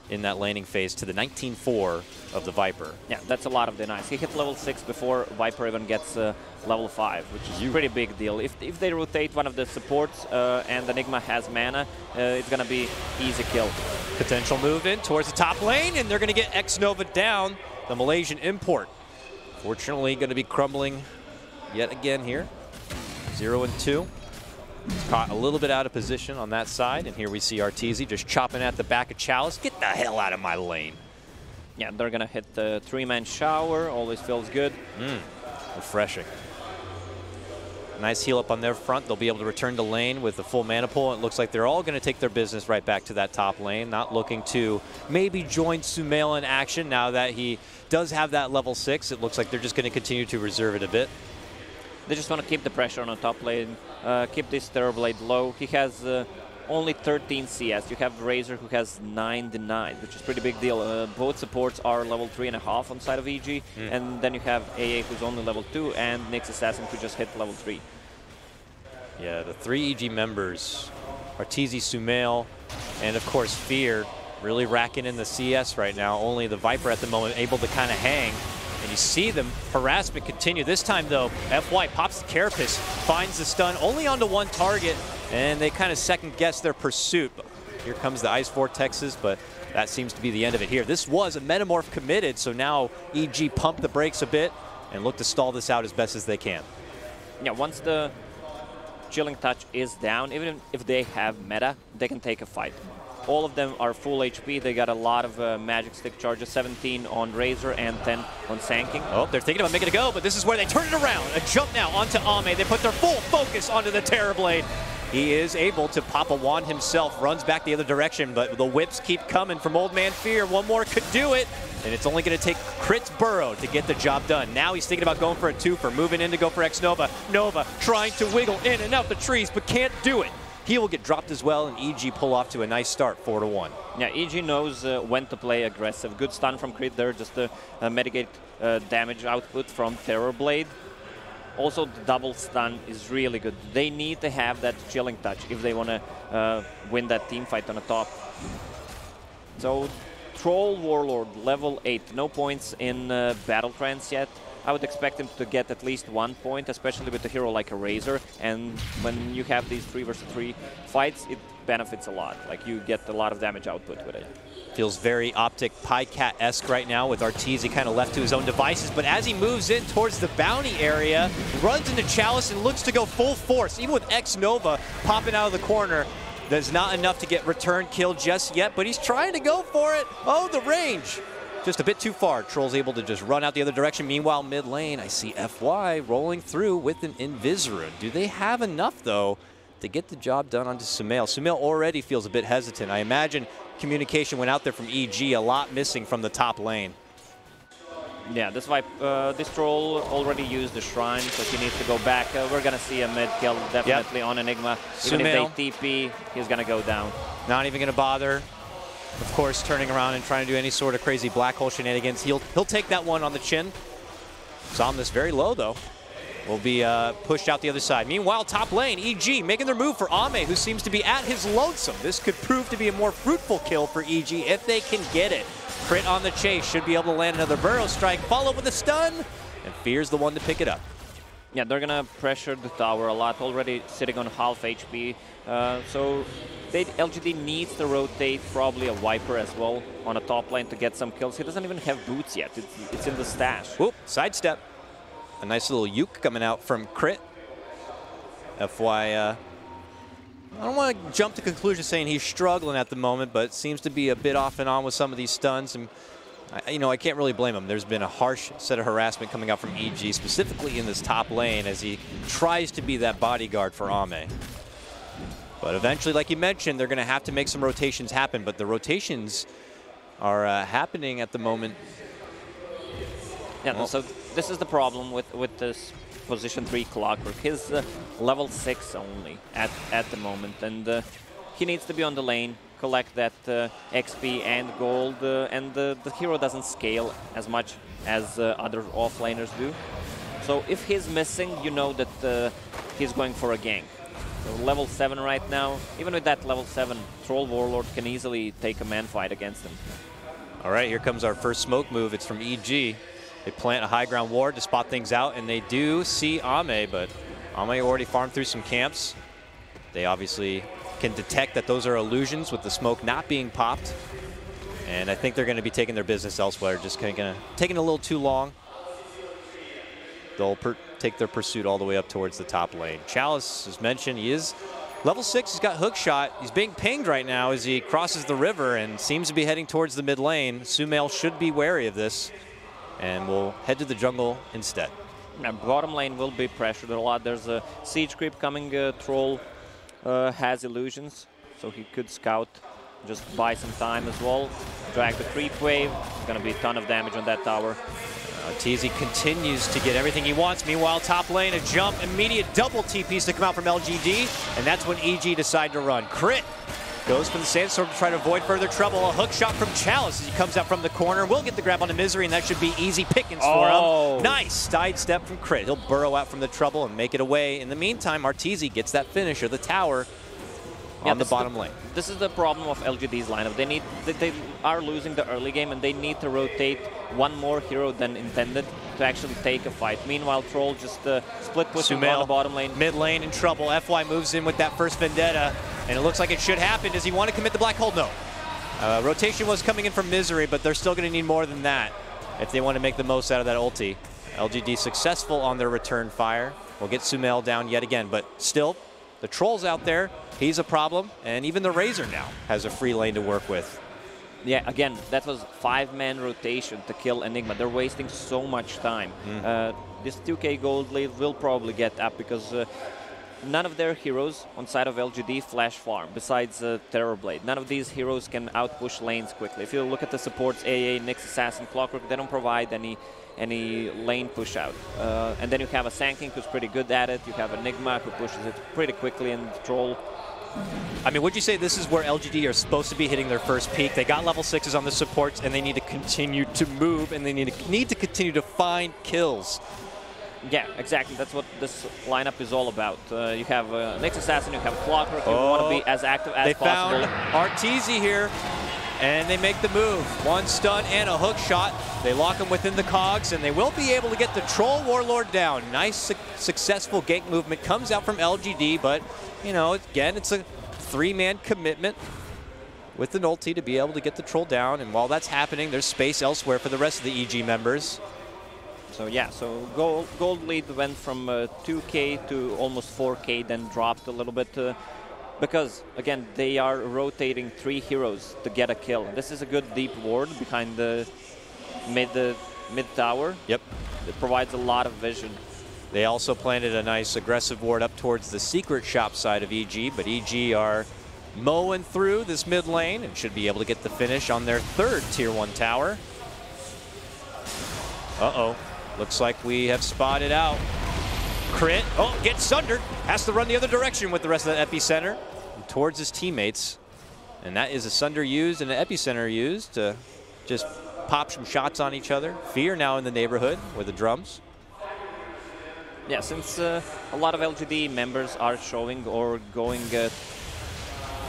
in that laning phase to the 19-4 of the Viper. Yeah, that's a lot of denies. He hit level 6 before Viper even gets level 5, which is a pretty big deal. If they rotate one of the supports and Enigma has mana, it's going to be easy kill. Potential move in towards the top lane, and they're going to get X-Nova down, the Malaysian import. Fortunately, going to be crumbling yet again here. 0 and 2. He's caught a little bit out of position on that side, and here we see Arteezy just chopping at the back of Chalice. Get the hell out of my lane. Yeah, they're going to hit the 3-man shower. Always feels good. Refreshing. Nice heal up on their front. They'll be able to return to lane with the full mana pool. It looks like they're all going to take their business right back to that top lane, not looking to maybe join Sumail in action now that he does have that level 6. It looks like they're just going to continue to reserve it a bit. They just want to keep the pressure on the top lane, keep this Terrorblade low. He has only 13 CS. You have Razor who has 9 denied, which is a pretty big deal. Both supports are level 3.5 on side of EG, and then you have AA who's only level 2 and Nyx Assassin who just hit level 3. Yeah, the 3 EG members, Arteezy, Sumail, and of course Fear, really racking in the CS right now. Only the Viper at the moment able to kind of hang. And you see them harassment continue. This time, though, FY pops the Carapace, finds the stun only onto one target, and they kind of second-guess their pursuit. Here comes the Ice Vortexes, but that seems to be the end of it here. This was a Metamorph committed, so now EG pump the brakes a bit and look to stall this out as best as they can. Yeah, once the Chilling Touch is down, even if they have meta, they can take a fight. All of them are full HP. They got a lot of magic stick charges, 17 on Razor and 10 on Sanking. Oh, they're thinking about making a go, but this is where they turn it around. A jump now onto Ame. They put their full focus onto the Terrorblade. He is able to pop a wand himself, runs back the other direction, but the whips keep coming from Old Man Fear. One more could do it, and it's only going to take Crit's Burrow to get the job done. Now he's thinking about going for a twofer, moving in to go for X-Nova. Nova trying to wiggle in and out the trees, but can't do it. He will get dropped as well, and EG pull off to a nice start, 4-1. Yeah, EG knows when to play aggressive. Good stun from Crit there, just to mitigate damage output from Terrorblade. Also, the double stun is really good. They need to have that Chilling Touch if they want to win that team fight on the top. So, Troll Warlord, level 8. No points in Battle Trance yet. I would expect him to get at least 1 point, especially with a hero like a Razor. And when you have these 3 versus 3 fights, it benefits a lot. Like, you get a lot of damage output with it. Feels very Optic Pycat-esque right now with Arteezy kind of left to his own devices. But as he moves in towards the bounty area, runs into Chalice and looks to go full force. Even with X-Nova popping out of the corner, there's not enough to get return kill just yet, but he's trying to go for it. Oh, the range. Just a bit too far. Troll's able to just run out the other direction. Meanwhile, mid lane, I see FY rolling through with an Invisirun. Do they have enough, though, to get the job done onto Sumail? Sumail already feels a bit hesitant. I imagine communication went out there from EG. A lot missing from the top lane. Yeah, this troll already used the shrine, so he needs to go back. We're going to see a mid kill definitely on Enigma. Even if they TP, he's going to go down. Not even going to bother. Of course, turning around and trying to do any sort of crazy black hole shenanigans. He'll take that one on the chin. Zomnus very low, though. Will be pushed out the other side. Meanwhile, top lane, EG making their move for Ame, who seems to be at his lonesome. This could prove to be a more fruitful kill for EG if they can get it. Crit on the chase, should be able to land another Burrow Strike, follow with a stun, and Fear's the one to pick it up. Yeah, they're going to pressure the tower a lot, already sitting on half HP. So LGD needs to rotate probably a Viper as well on a top lane to get some kills. He doesn't even have boots yet. It's in the stash. Whoop, sidestep. A nice little uke coming out from Crit. FY, I don't want to jump to conclusions saying he's struggling at the moment, but seems to be a bit off and on with some of these stuns. And, I can't really blame him. There's been a harsh set of harassment coming out from EG, specifically in this top lane, as he tries to be that bodyguard for Ame. But eventually, like you mentioned, they're going to have to make some rotations happen, but the rotations are happening at the moment. Yeah, well, so this is the problem with this position 3 Clockwork. He's level 6 only at the moment, and he needs to be on the lane, collect that XP and gold, and the hero doesn't scale as much as other offlaners do. So if he's missing, you know that he's going for a gank. So level 7 right now, even with that level 7, Troll Warlord can easily take a man fight against him. All right, here comes our first smoke move. It's from EG. They plant a high ground ward to spot things out, and they do see Ame, but Ame already farmed through some camps. They obviously can detect that those are illusions with the smoke not being popped. And I think they're going to be taking their business elsewhere, just kind of taking a little too long. They'll take their pursuit all the way up towards the top lane. Chalice, as mentioned, he is level 6. He's got hook shot. He's being pinged right now as he crosses the river and seems to be heading towards the mid lane. Sumail should be wary of this, and we'll head to the jungle instead. Yeah, bottom lane will be pressured a lot. There's a siege creep coming. Troll has illusions, so he could scout, just buy some time as well. Drag the creep wave. There's going to be a ton of damage on that tower. TZ continues to get everything he wants. Meanwhile, top lane, a jump, immediate double TPs to come out from LGD, and that's when EG decide to run. Crit goes for the Sandstorm to try to avoid further trouble. A hook shot from Chalice as he comes out from the corner. Will get the grab on the Misery, and that should be easy pickings for him. Nice sidestep from Crit. He'll burrow out from the trouble and make it away. In the meantime, Arteezy gets that finish of the tower on the bottom lane. This is the problem of LGD's lineup. They are losing the early game, and they need to rotate one more hero than intended to actually take a fight. Meanwhile, Troll just split pushing on the bottom lane. Mid lane in trouble. FY moves in with that first Vendetta, and it looks like it should happen. Does he want to commit the black hole? No. Rotation was coming in from Misery, but they're still going to need more than that if they want to make the most out of that ulti. LGD successful on their return fire. We'll get Sumail down yet again, but still, the Troll's out there. He's a problem, and even the Razor now has a free lane to work with. Yeah, again, that was 5-man rotation to kill Enigma. They're wasting so much time. This 2k gold lead will probably get up because none of their heroes on side of LGD flash farm, besides Terrorblade. None of these heroes can outpush lanes quickly. If you look at the supports, AA, Nyx, Assassin, Clockwork, they don't provide any lane push out. And then you have a Sanking who's pretty good at it. You have Enigma who pushes it pretty quickly, and Troll. I mean, would you say this is where LGD are supposed to be hitting their first peak? They got level 6s on the supports, and they need to continue to move, and they need to continue to find kills. Yeah, exactly. That's what this lineup is all about. You have Nyx Assassin, you have Clockwork. You want to be as active as possible. They found Arteezy here, and they make the move. One stun and a hook shot. They lock him within the cogs, and they will be able to get the Troll Warlord down. Nice, successful gank movement comes out from LGD, but, you know, again, it's a 3-man commitment with an ulti to be able to get the Troll down, and while that's happening, there's space elsewhere for the rest of the EG members. So yeah, so gold lead went from 2k to almost 4k, then dropped a little bit because, again, they are rotating 3 heroes to get a kill. This is a good deep ward behind the mid tower. Yep. It provides a lot of vision. They also planted a nice aggressive ward up towards the secret shop side of EG, but EG are mowing through this mid lane and should be able to get the finish on their 3rd Tier 1 tower. Uh-oh. Looks like we have spotted out. Crit. Oh, gets sundered. Has to run the other direction with the rest of that epicenter towards his teammates. And that is a sunder used and an epicenter used to just pop some shots on each other. Fear now in the neighborhood with the drums. Yeah, since a lot of LGD members are showing or going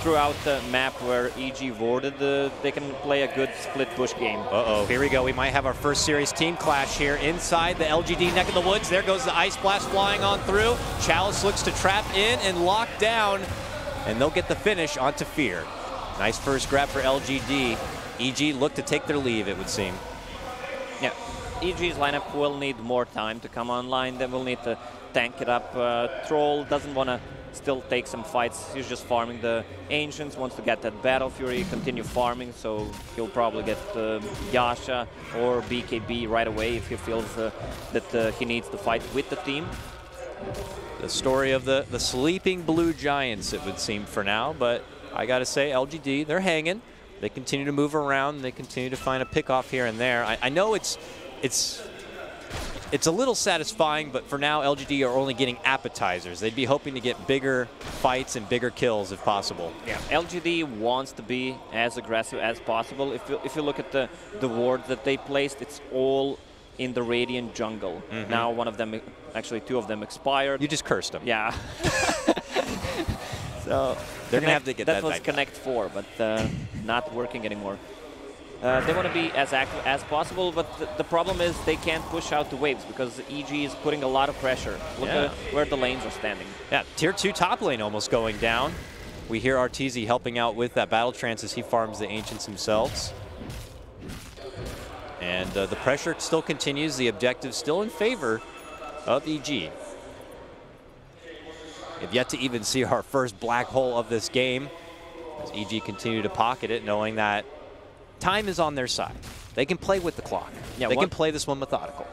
throughout the map where EG warded, they can play a good split push game. Uh-oh, here we go. We might have our first series team clash here inside the LGD neck of the woods. There goes the Ice Blast flying on through. Chalice looks to trap in and lock down, and they'll get the finish onto Fear. Nice first grab for LGD. EG look to take their leave, it would seem. Yeah, EG's lineup will need more time to come online. They will need to tank it up. Troll doesn't want to still take some fights. He's just farming the Ancients, wants to get that Battle Fury, continue farming, so he'll probably get Yasha or BKB right away if he feels that he needs to fight with the team. The story of the sleeping blue giants, it would seem for now, but I gotta say, LGD, they're hanging. They continue to move around. They continue to find a pick-off here and there. I know it's a little satisfying, but for now, LGD are only getting appetizers. They'd be hoping to get bigger fights and bigger kills if possible. Yeah, LGD wants to be as aggressive as possible. If you look at the wards that they placed, it's all in the Radiant jungle. Now one of them, actually 2 of them expired. You just cursed them. Yeah. So they're going to have to get that was back. Connect 4, but not working anymore. They want to be as active as possible, but the problem is they can't push out the waves because EG is putting a lot of pressure. Look at where the lanes are standing. Yeah, Tier 2 top lane almost going down. We hear Arteezy helping out with that battle trance as he farms the Ancients themselves. And the pressure still continues. The objective still in favor of EG. We've yet to even see our first black hole of this game as EG continue to pocket it, knowing that time is on their side. They can play with the clock. Yeah, they can play this one methodical.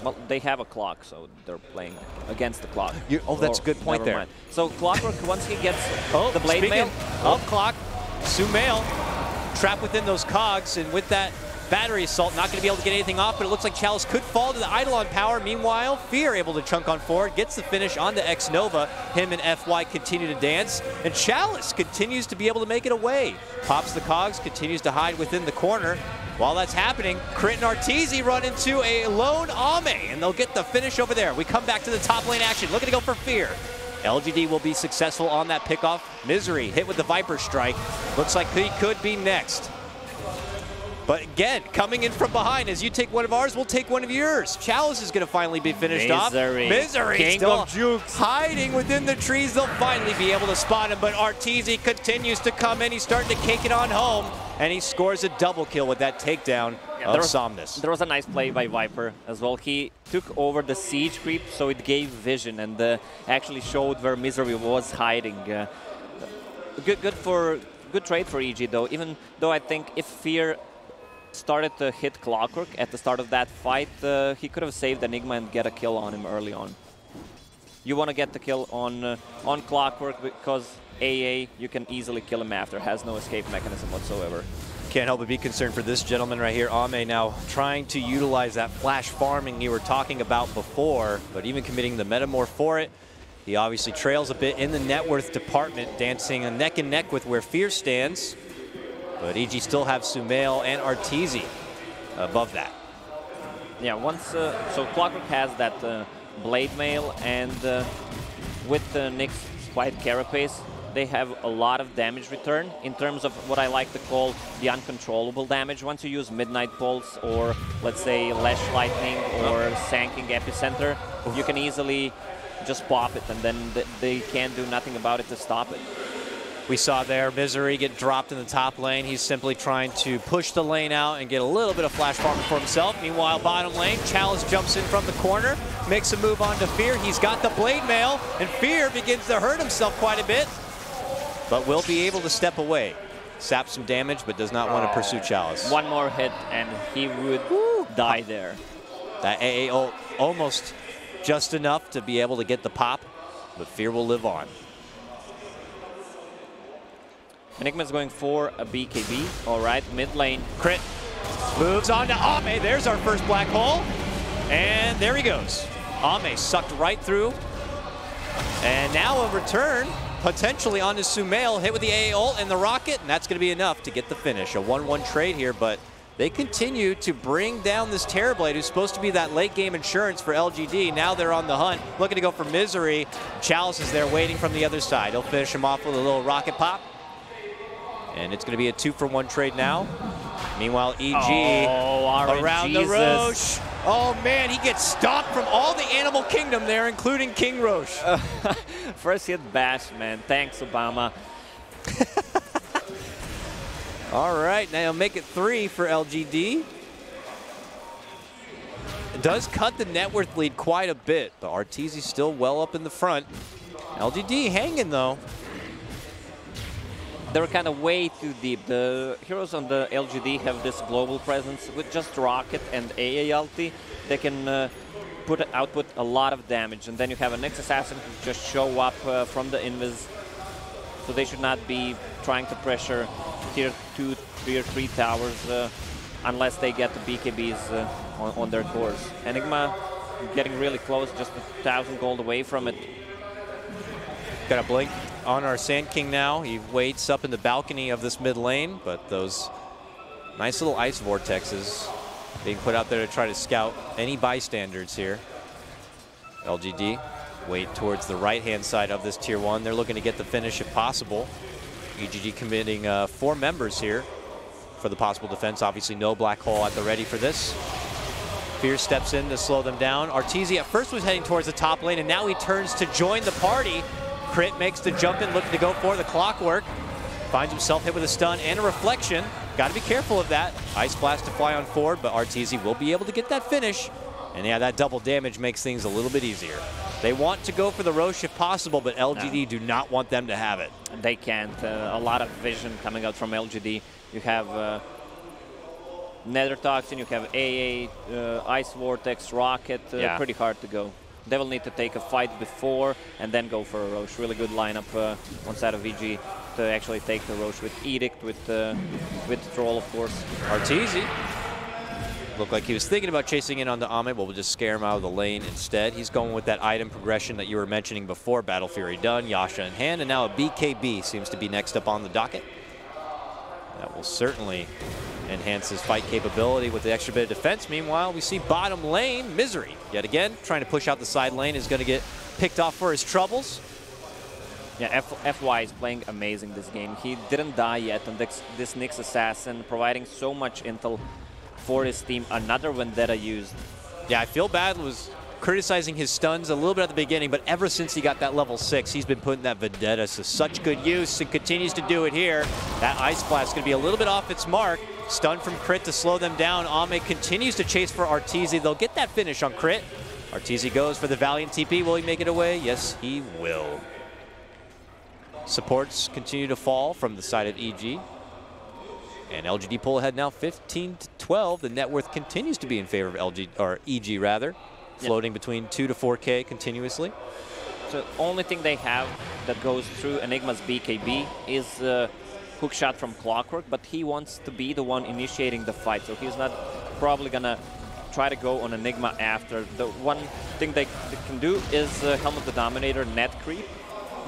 Well, they have a clock, so they're playing against the clock. Oh, that's a good point there. Mind. So Clockwork, once he gets the blade mail of clock, Sumail trapped within those cogs, and with that battery assault, not going to be able to get anything off, but it looks like Chalice could fall to the Eidolon power. Meanwhile, Fear able to chunk on forward, gets the finish onto X-Nova. Him and FY continue to dance, and Chalice continues to be able to make it away. Pops the cogs, continues to hide within the corner. While that's happening, Crit and Arteezy run into a lone Ame, and they'll get the finish over there. We come back to the top lane action, looking to go for Fear. LGD will be successful on that pickoff. Misery hit with the Viper Strike. Looks like he could be next. But again, coming in from behind, as you take one of ours, we'll take one of yours. Chalice is going to finally be finished off. Misery King still of Jukes. hiding within the trees. They'll finally be able to spot him, but Arteezy continues to come in. He's starting to cake it on home, and he scores a double kill with that takedown of Somnus. There was a nice play by Viper as well. He took over the siege creep, so it gave vision and actually showed where Misery was hiding. Good trade for EG though, even though I think if Fear started to hit Clockwork at the start of that fight, he could have saved Enigma and get a kill on him early on. You want to get the kill on Clockwork because AA, you can easily kill him after, has no escape mechanism whatsoever. Can't help but be concerned for this gentleman right here, Ame, now trying to utilize that flash farming you were talking about before, but even committing the Metamorph for it. He obviously trails a bit in the net worth department, dancing neck and neck with where Fear stands. But EG still have Sumail and Arteezy above that. Yeah, so Clockwork has that Blade Mail, and with Nyx's Quiet Carapace, they have a lot of damage return in terms of what I like to call the uncontrollable damage. Once you use Midnight Pulse or, let's say, Lash Lightning or Sanking Epicenter, you can easily just pop it, and then they can't do nothing about it to stop it. We saw there Misery get dropped in the top lane. He's simply trying to push the lane out and get a little bit of flash farming for himself. Meanwhile, bottom lane, Chalice jumps in from the corner, makes a move onto Fear. He's got the Blade Mail, and Fear begins to hurt himself quite a bit, but will be able to step away. Sap some damage, but does not want to pursue Chalice. One more hit, and he would die there. That AA almost just enough to be able to get the pop, but Fear will live on. Enigma's going for a BKB. All right, mid lane. Crit moves on to Ame. There's our first black hole. And there he goes. Ame sucked right through. And now a return, potentially onto Sumail, hit with the AA ult and the rocket, and that's going to be enough to get the finish. A 1-1 trade here, but they continue to bring down this Terrorblade, who's supposed to be that late game insurance for LGD. Now they're on the hunt, looking to go for Misery. Chalice is there waiting from the other side. He'll finish him off with a little rocket pop. And it's going to be a 2-for-1 trade now. Meanwhile, EG around the Roche. Oh man, he gets stopped from all the Animal Kingdom there, including King Roche. First hit bash, man. Thanks, Obama. All right, now he'll make it 3 for LGD. It does cut the net worth lead quite a bit, but Arteezy's still well up in the front. LGD hanging though. They're kind of way too deep. The heroes on the LGD have this global presence. With just Rocket and AA ulti, they can output a lot of damage. And then you have a Nyx Assassin who just show up from the invis. So they should not be trying to pressure tier 2, tier 3 towers unless they get the BKBs on their cores. Enigma getting really close, just 1,000 gold away from it. Got a blink on our Sand King now. He waits up in the balcony of this mid lane, but those nice little ice vortexes being put out there to try to scout any bystanders here. LGD wait towards the right-hand side of this tier 1. They're looking to get the finish if possible. EGG committing 4 members here for the possible defense. Obviously no black hole at the ready for this. Fierce steps in to slow them down. Arteezy at first was heading towards the top lane, and now he turns to join the party. Crit makes the jump in, looking to go for the clockwork. Finds himself hit with a stun and a reflection. Got to be careful of that. Ice Blast to fly on forward, but Arteezy will be able to get that finish. And yeah, that double damage makes things a little bit easier. They want to go for the Roche if possible, but LGD do not want them to have it. They can't. A lot of vision coming out from LGD. You have Nether Toxin, you have AA, Ice Vortex, Rocket. Pretty hard to go. They will need to take a fight before and then go for a Roche. Really good lineup on side of VG to actually take the Roche with Edict, with Troll, of course. Arteezy looked like he was thinking about chasing in on the Ame, but we'll just scare him out of the lane instead. He's going with that item progression that you were mentioning before. Battle Fury done, Yasha in hand, and now a BKB seems to be next up on the docket. That will certainly enhance his fight capability with the extra bit of defense. Meanwhile, we see bottom lane, Misery. Yet again, trying to push out the side lane, is going to get picked off for his troubles. Yeah, FY is playing amazing this game. He didn't die yet, and this Nyx Assassin providing so much intel for his team. Another Vendetta used. Yeah, I feel bad was criticizing his stuns a little bit at the beginning, but ever since he got that level 6, he's been putting that Vendetta to such good use and continues to do it here. That Ice Blast is going to be a little bit off its mark. Stun from Crit to slow them down. Ame continues to chase for Arteezy. They'll get that finish on Crit. Arteezy goes for the Valiant TP. Will he make it away? Yes, he will. Supports continue to fall from the side of EG. And LGD pull ahead now 15-12. The net worth continues to be in favor of EG rather. Floating between 2 to 4K continuously. So the only thing they have that goes through Enigma's BKB is hook shot from Clockwork, but he wants to be the one initiating the fight, so he's not probably gonna try to go on Enigma after. The one thing they can do is Helm of the Dominator net creep,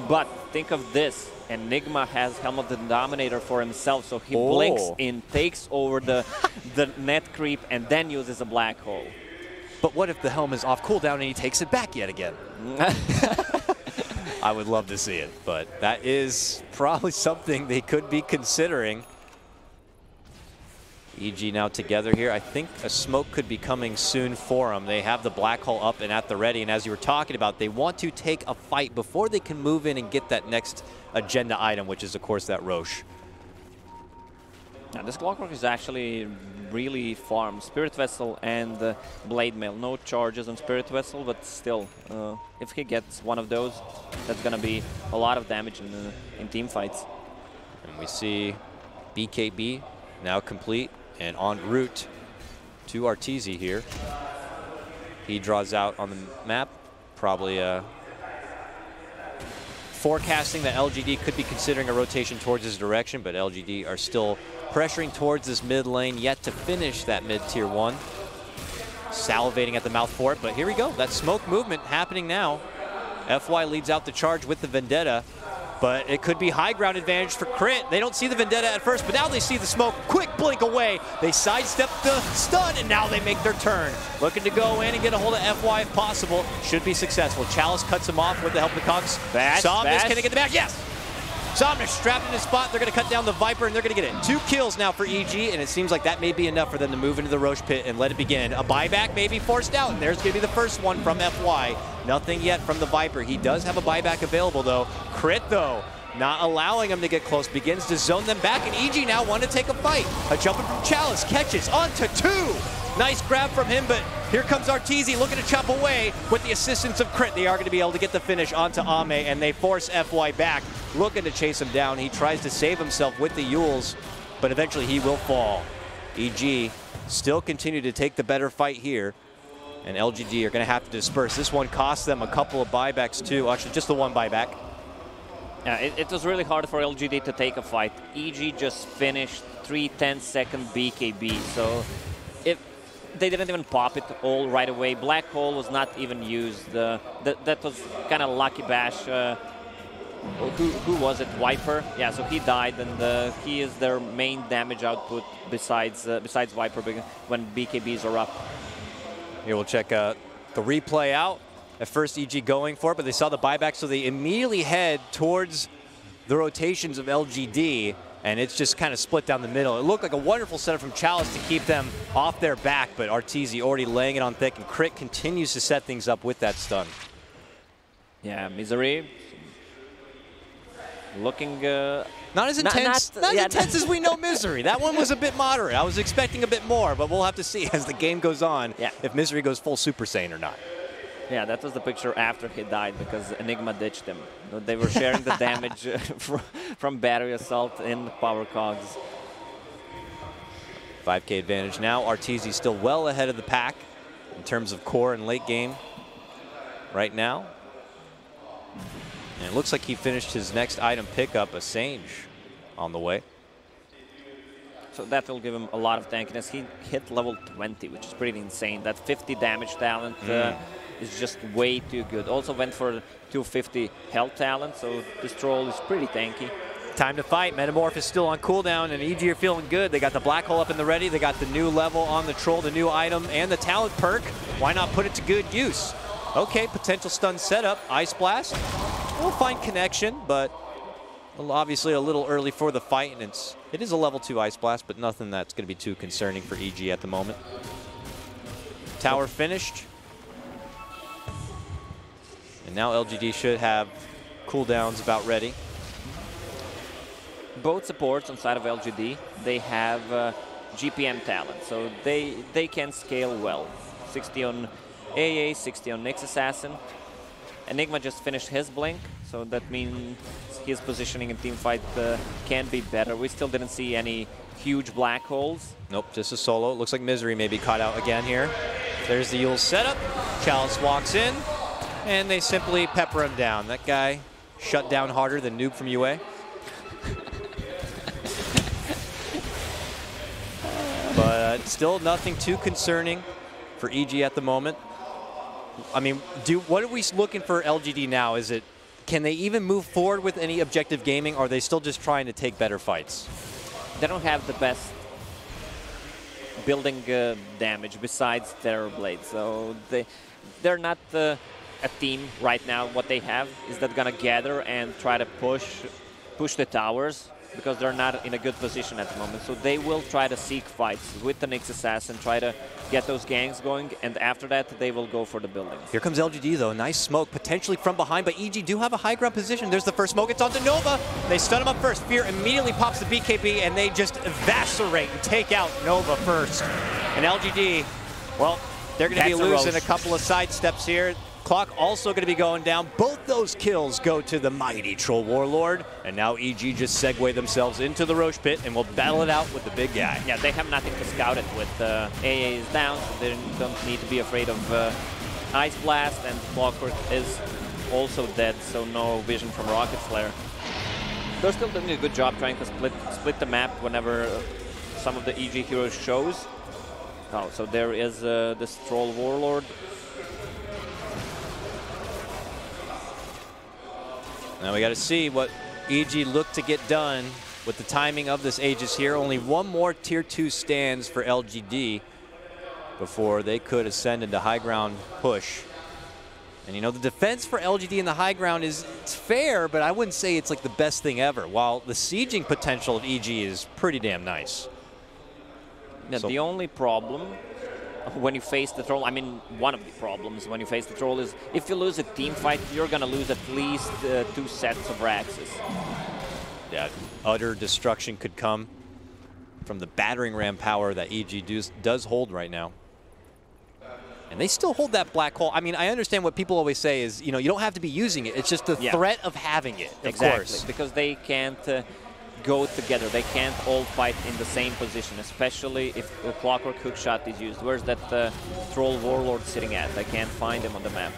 but think of this. Enigma has Helm of the Dominator for himself, so he blinks in, takes over the net creep, and then uses a black hole. But what if the Helm is off cooldown and he takes it back yet again? I would love to see it, but that is probably something they could be considering. EG now together here. I think a smoke could be coming soon for them. They have the black hole up and at the ready, and as you were talking about, they want to take a fight before they can move in and get that next agenda item, which is, of course, that Roche. Now, this Clockwork is actually really farmed. Spirit Vessel and Blade Mail. No charges on Spirit Vessel, but still, if he gets one of those, that's going to be a lot of damage in team fights. And we see BKB now complete and en route to Arteezy here. He draws out on the map, probably forecasting that LGD could be considering a rotation towards his direction, but LGD are still pressuring towards this mid lane, yet to finish that mid tier 1. Salivating at the mouth for it, but here we go. That smoke movement happening now. FY leads out the charge with the Vendetta, but it could be high ground advantage for Crit. They don't see the Vendetta at first, but now they see the smoke. Quick blink away. They sidestep the stun, and now they make their turn. Looking to go in and get a hold of FY if possible. Should be successful. Chalice cuts him off with the help of the Cogs. Somnus, can they get the back? Yes! Somnus strapped in his spot. They're going to cut down the Viper, and they're going to get it. 2 kills now for EG, and it seems like that may be enough for them to move into the Roche pit and let it begin. A buyback may be forced out, and there's going to be the first one from FY. Nothing yet from the Viper. He does have a buyback available, though. Crit, though, not allowing him to get close, begins to zone them back, and EG now want to take a fight. A jumping from Chalice, catches onto 2. Nice grab from him, but here comes Arteezy looking to chop away with the assistance of Crit. They are going to be able to get the finish onto Ame, and they force FY back, looking to chase him down. He tries to save himself with the Yules, but eventually he will fall. EG still continue to take the better fight here, and LGD are going to have to disperse. This one cost them a couple of buybacks too. Actually, just the one buyback. Yeah, it was really hard for LGD to take a fight. EG just finished 3 10-second BKB, so if they didn't even pop it all right away. Black Hole was not even used. That was kind of lucky bash. Who was it? Viper? Yeah, so he died, and he is their main damage output besides Viper when BKBs are up. Here we'll check the replay out. At first, EG going for it, but they saw the buyback, so they immediately head towards the rotations of LGD, and it's just kind of split down the middle. It looked like a wonderful setup from Chalice to keep them off their back, but Arteezy already laying it on thick, and Crit continues to set things up with that stun. Yeah, Misery looking not as intense, not as intense as we know Misery. That one was a bit moderate. I was expecting a bit more, but we'll have to see as the game goes on if Misery goes full Super Saiyan or not. Yeah, that was the picture after he died because Enigma ditched him. They were sharing the damage from battery assault in power cogs. 5K advantage now. Arteezy still well ahead of the pack in terms of core and late game right now. And it looks like he finished his next item pickup, a Sange, on the way. So that will give him a lot of tankiness. He hit level 20, which is pretty insane. That 50 damage talent is just way too good. Also went for 250 health talent, so this troll is pretty tanky. Time to fight. Metamorph is still on cooldown, and EG are feeling good. They got the black hole up in the ready. They got the new level on the troll, the new item, and the talent perk. Why not put it to good use? Okay, potential stun setup. Ice Blast. We'll find connection, but obviously a little early for the fight, and it is a level 2 Ice Blast, but nothing that's going to be too concerning for EG at the moment. Tower finished. And now LGD should have cooldowns about ready. Both supports on side of LGD, they have GPM talent, so they can scale well. 60 on AA, 60 on Nyx Assassin. Enigma just finished his blink, so that means his positioning in teamfight can be better. We still didn't see any huge black holes. Nope, just a solo. Looks like Misery may be caught out again here. There's the Yule setup. Chalice walks in, and they simply pepper him down. That guy shut down harder than Noob from UA. But still nothing too concerning for EG at the moment. I mean, what are we looking for LGD now? Can they even move forward with any objective gaming, or are they still just trying to take better fights? They don't have the best building damage besides Terrorblade, so they're not a team right now. What they have is that gonna gather and try to push the towers, because they're not in a good position at the moment. So they will try to seek fights with the Nyx Assassin, try to get those gangs going, and after that, they will go for the buildings. Here comes LGD, though. Nice smoke, potentially from behind, but EG do have a high ground position. There's the first smoke. It's onto Nova. They stun him up first. Fear immediately pops the BKB, and they just evacerate and take out Nova first. And LGD, well, they're going to be losing a couple of side steps here. Clock also going to be going down. Both those kills go to the mighty Troll Warlord. And now EG just segue themselves into the Roche pit and will battle it out with the big guy. Yeah, they have nothing to scout it with. AA is down, so they don't need to be afraid of Ice Blast, and Clockwork is also dead, so no vision from Rocket Flare. They're still doing a good job trying to split the map whenever some of the EG heroes shows. Oh, so there is this Troll Warlord. Now we got to see what EG look to get done with the timing of this Aegis here. Only one more Tier 2 stands for LGD before they could ascend into high ground push. And you know, the defense for LGD in the high ground it's fair, but I wouldn't say it's like the best thing ever, while the sieging potential of EG is pretty damn nice. Yeah, so the only problem when you face the Troll, I mean, one of the problems when you face the Troll is if you lose a team fight, you're going to lose at least 2 sets of Raxes. Yeah, utter destruction could come from the battering ram power that EG does hold right now. And they still hold that black hole. I mean, I understand what people always say is, you know, you don't have to be using it. It's just the threat of having it, of course. Because they can't go together. They can't all fight in the same position, especially if a Clockwork Hookshot is used. Where's that Troll Warlord sitting at? I can't find him on the map.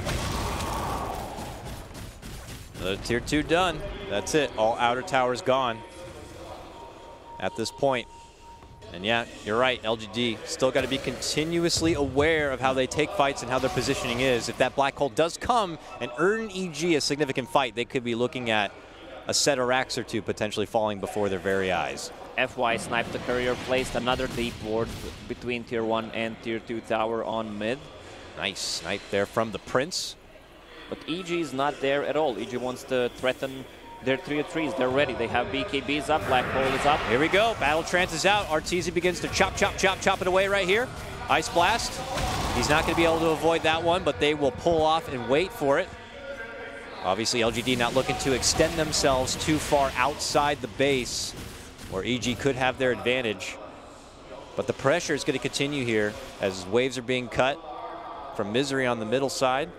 Another Tier 2 done. That's it. All outer towers gone at this point. And yeah, you're right, LGD still got to be continuously aware of how they take fights and how their positioning is. If that black hole does come and earn EG a significant fight, they could be looking at a set of racks or two potentially falling before their very eyes. FY sniped the courier, placed another deep ward between Tier 1 and Tier 2 tower on mid. Nice snipe there from the Prince. But EG is not there at all. EG wants to threaten their 3-3s. They're ready. They have BKBs up. Black hole is up. Here we go. Battle trance is out. Arteezy begins to chop it away right here. Ice Blast. He's not going to be able to avoid that one, but they will pull off and wait for it. Obviously, LGD not looking to extend themselves too far outside the base, where EG could have their advantage. But the pressure is going to continue here as waves are being cut from Misery on the middle side.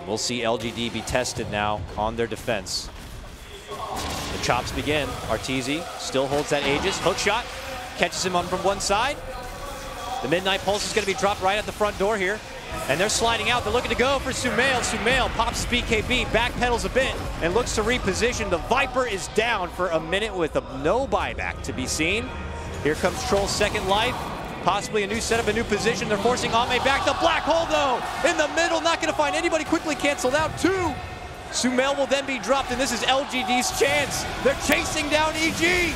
We'll see LGD be tested now on their defense. The chops begin. Arteezy still holds that Aegis. Hookshot catches him on from one side. The Midnight Pulse is going to be dropped right at the front door here. And they're sliding out. They're looking to go for Sumail. Sumail pops his BKB, backpedals a bit, and looks to reposition. The Viper is down for a minute with no buyback to be seen. Here comes Troll's second life. Possibly a new setup, a new position. They're forcing Ame back. The black hole, though, in the middle. Not going to find anybody. Quickly canceled out. 2. Sumail will then be dropped, and this is LGD's chance. They're chasing down EG.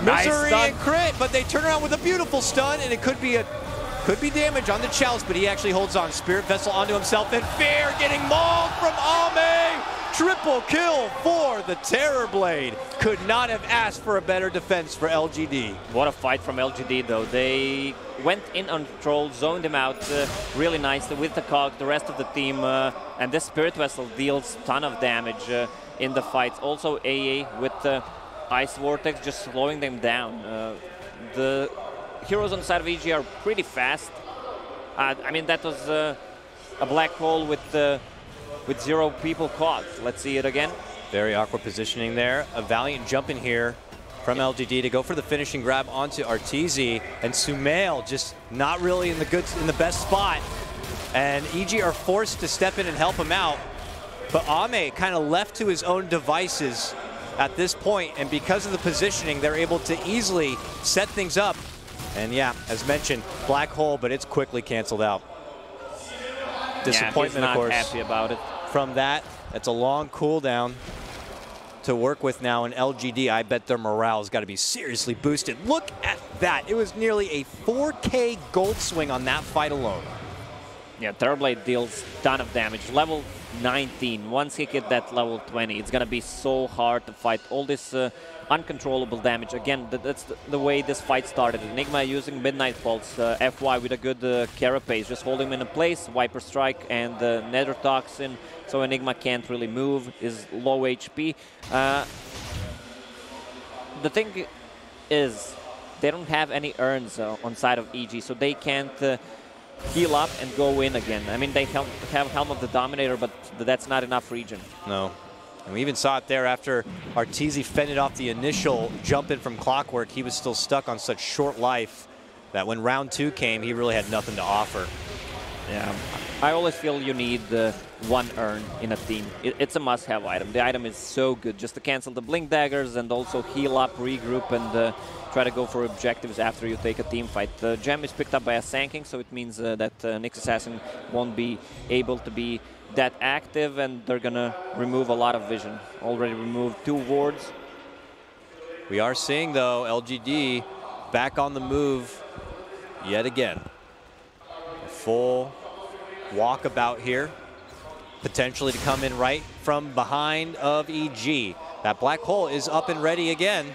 Misery and crit, but they turn around with a beautiful stun, and it could be damage on the Chalice, but he actually holds on. Spirit Vessel onto himself, and Fear getting mauled from Ame. Triple kill for the Terror Blade. Could not have asked for a better defense for LGD. What a fight from LGD, though. They went in on Troll, zoned him out really nicely with the Cog, the rest of the team, and this Spirit Vessel deals a ton of damage in the fights. Also AA with the Ice Vortex just slowing them down. The heroes on the side of EG are pretty fast. I mean, that was a black hole with 0 people caught. Let's see it again. Very awkward positioning there. A valiant jump in here from LGD to go for the finishing grab onto Arteezy, and Sumail just not really in the best spot. And EG are forced to step in and help him out. But Ame kind of left to his own devices at this point, and because of the positioning, they're able to easily set things up. And yeah, as mentioned, black hole, but it's quickly canceled out. Disappointment, yeah, of course. Happy about it. From that, it's a long cooldown to work with now in LGD. I bet their morale's got to be seriously boosted. Look at that. It was nearly a 4K gold swing on that fight alone. Yeah, Terrorblade deals a ton of damage. Level 19. Once he hit that level 20, it's going to be so hard to fight all this uncontrollable damage. Again, that's the way this fight started. Enigma using Midnight Pulse, FY with a good carapace, just holding him in place, Viper Strike and Nether Toxin, so Enigma can't really move, is low HP. The thing is, they don't have any urns on side of EG, so they can't heal up and go in again. I mean, they have Helm of the Dominator, but that's not enough regen. No. And we even saw it there after Arteezy fended off the initial jump in from Clockwork. He was still stuck on such short life that when round 2 came, he really had nothing to offer. Yeah. I always feel you need one urn in a team. It's a must-have item. The item is so good just to cancel the blink daggers and also heal up, regroup, and try to go for objectives after you take a team fight. The gem is picked up by a Sanking, so it means that Nyx Assassin won't be able to be that active, and they're gonna remove a lot of vision. Already removed 2 wards. We are seeing, though, LGD back on the move yet again. A full walkabout here, potentially to come in right from behind of EG. That black hole is up and ready again.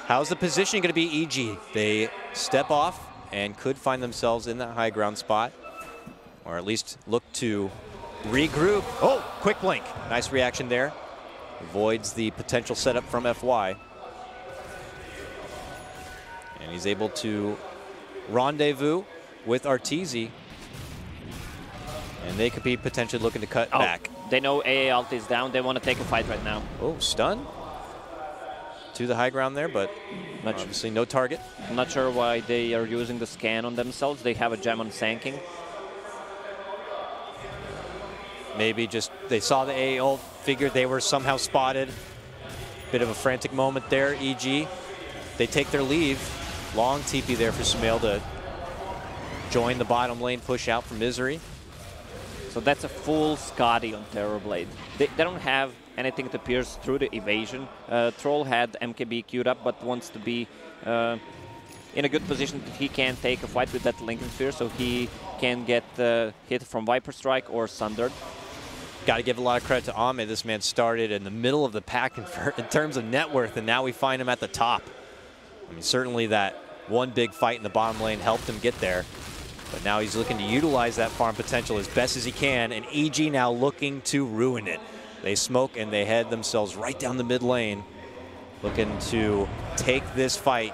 How's the position going to be EG? They step off and could find themselves in that high ground spot, or at least look to regroup. Oh, quick blink. Nice reaction there. Avoids the potential setup from FY. And he's able to rendezvous with Arteezy. And they could be potentially looking to cut back. They know AA ult is down. They want to take a fight right now. Oh, stun to the high ground there, but obviously no target. I'm not sure why they are using the scan on themselves. They have a gem on Sanking. Maybe just they saw the AA ult, figured they were somehow spotted. Bit of a frantic moment there, EG. They take their leave. Long TP there for Sumail to join the bottom lane push out from Misery. So that's a full Scotty on Terrorblade. They don't have anything to pierce through the evasion. Troll had MKB queued up, but wants to be in a good position that he can take a fight with that Lincoln Sphere, so he can get hit from Viper Strike or Sundered. Got to give a lot of credit to Ame. This man started in the middle of the pack in terms of net worth, and now we find him at the top. I mean, certainly that one big fight in the bottom lane helped him get there. But now he's looking to utilize that farm potential as best as he can, and EG now looking to ruin it. They smoke and they head themselves right down the mid lane, looking to take this fight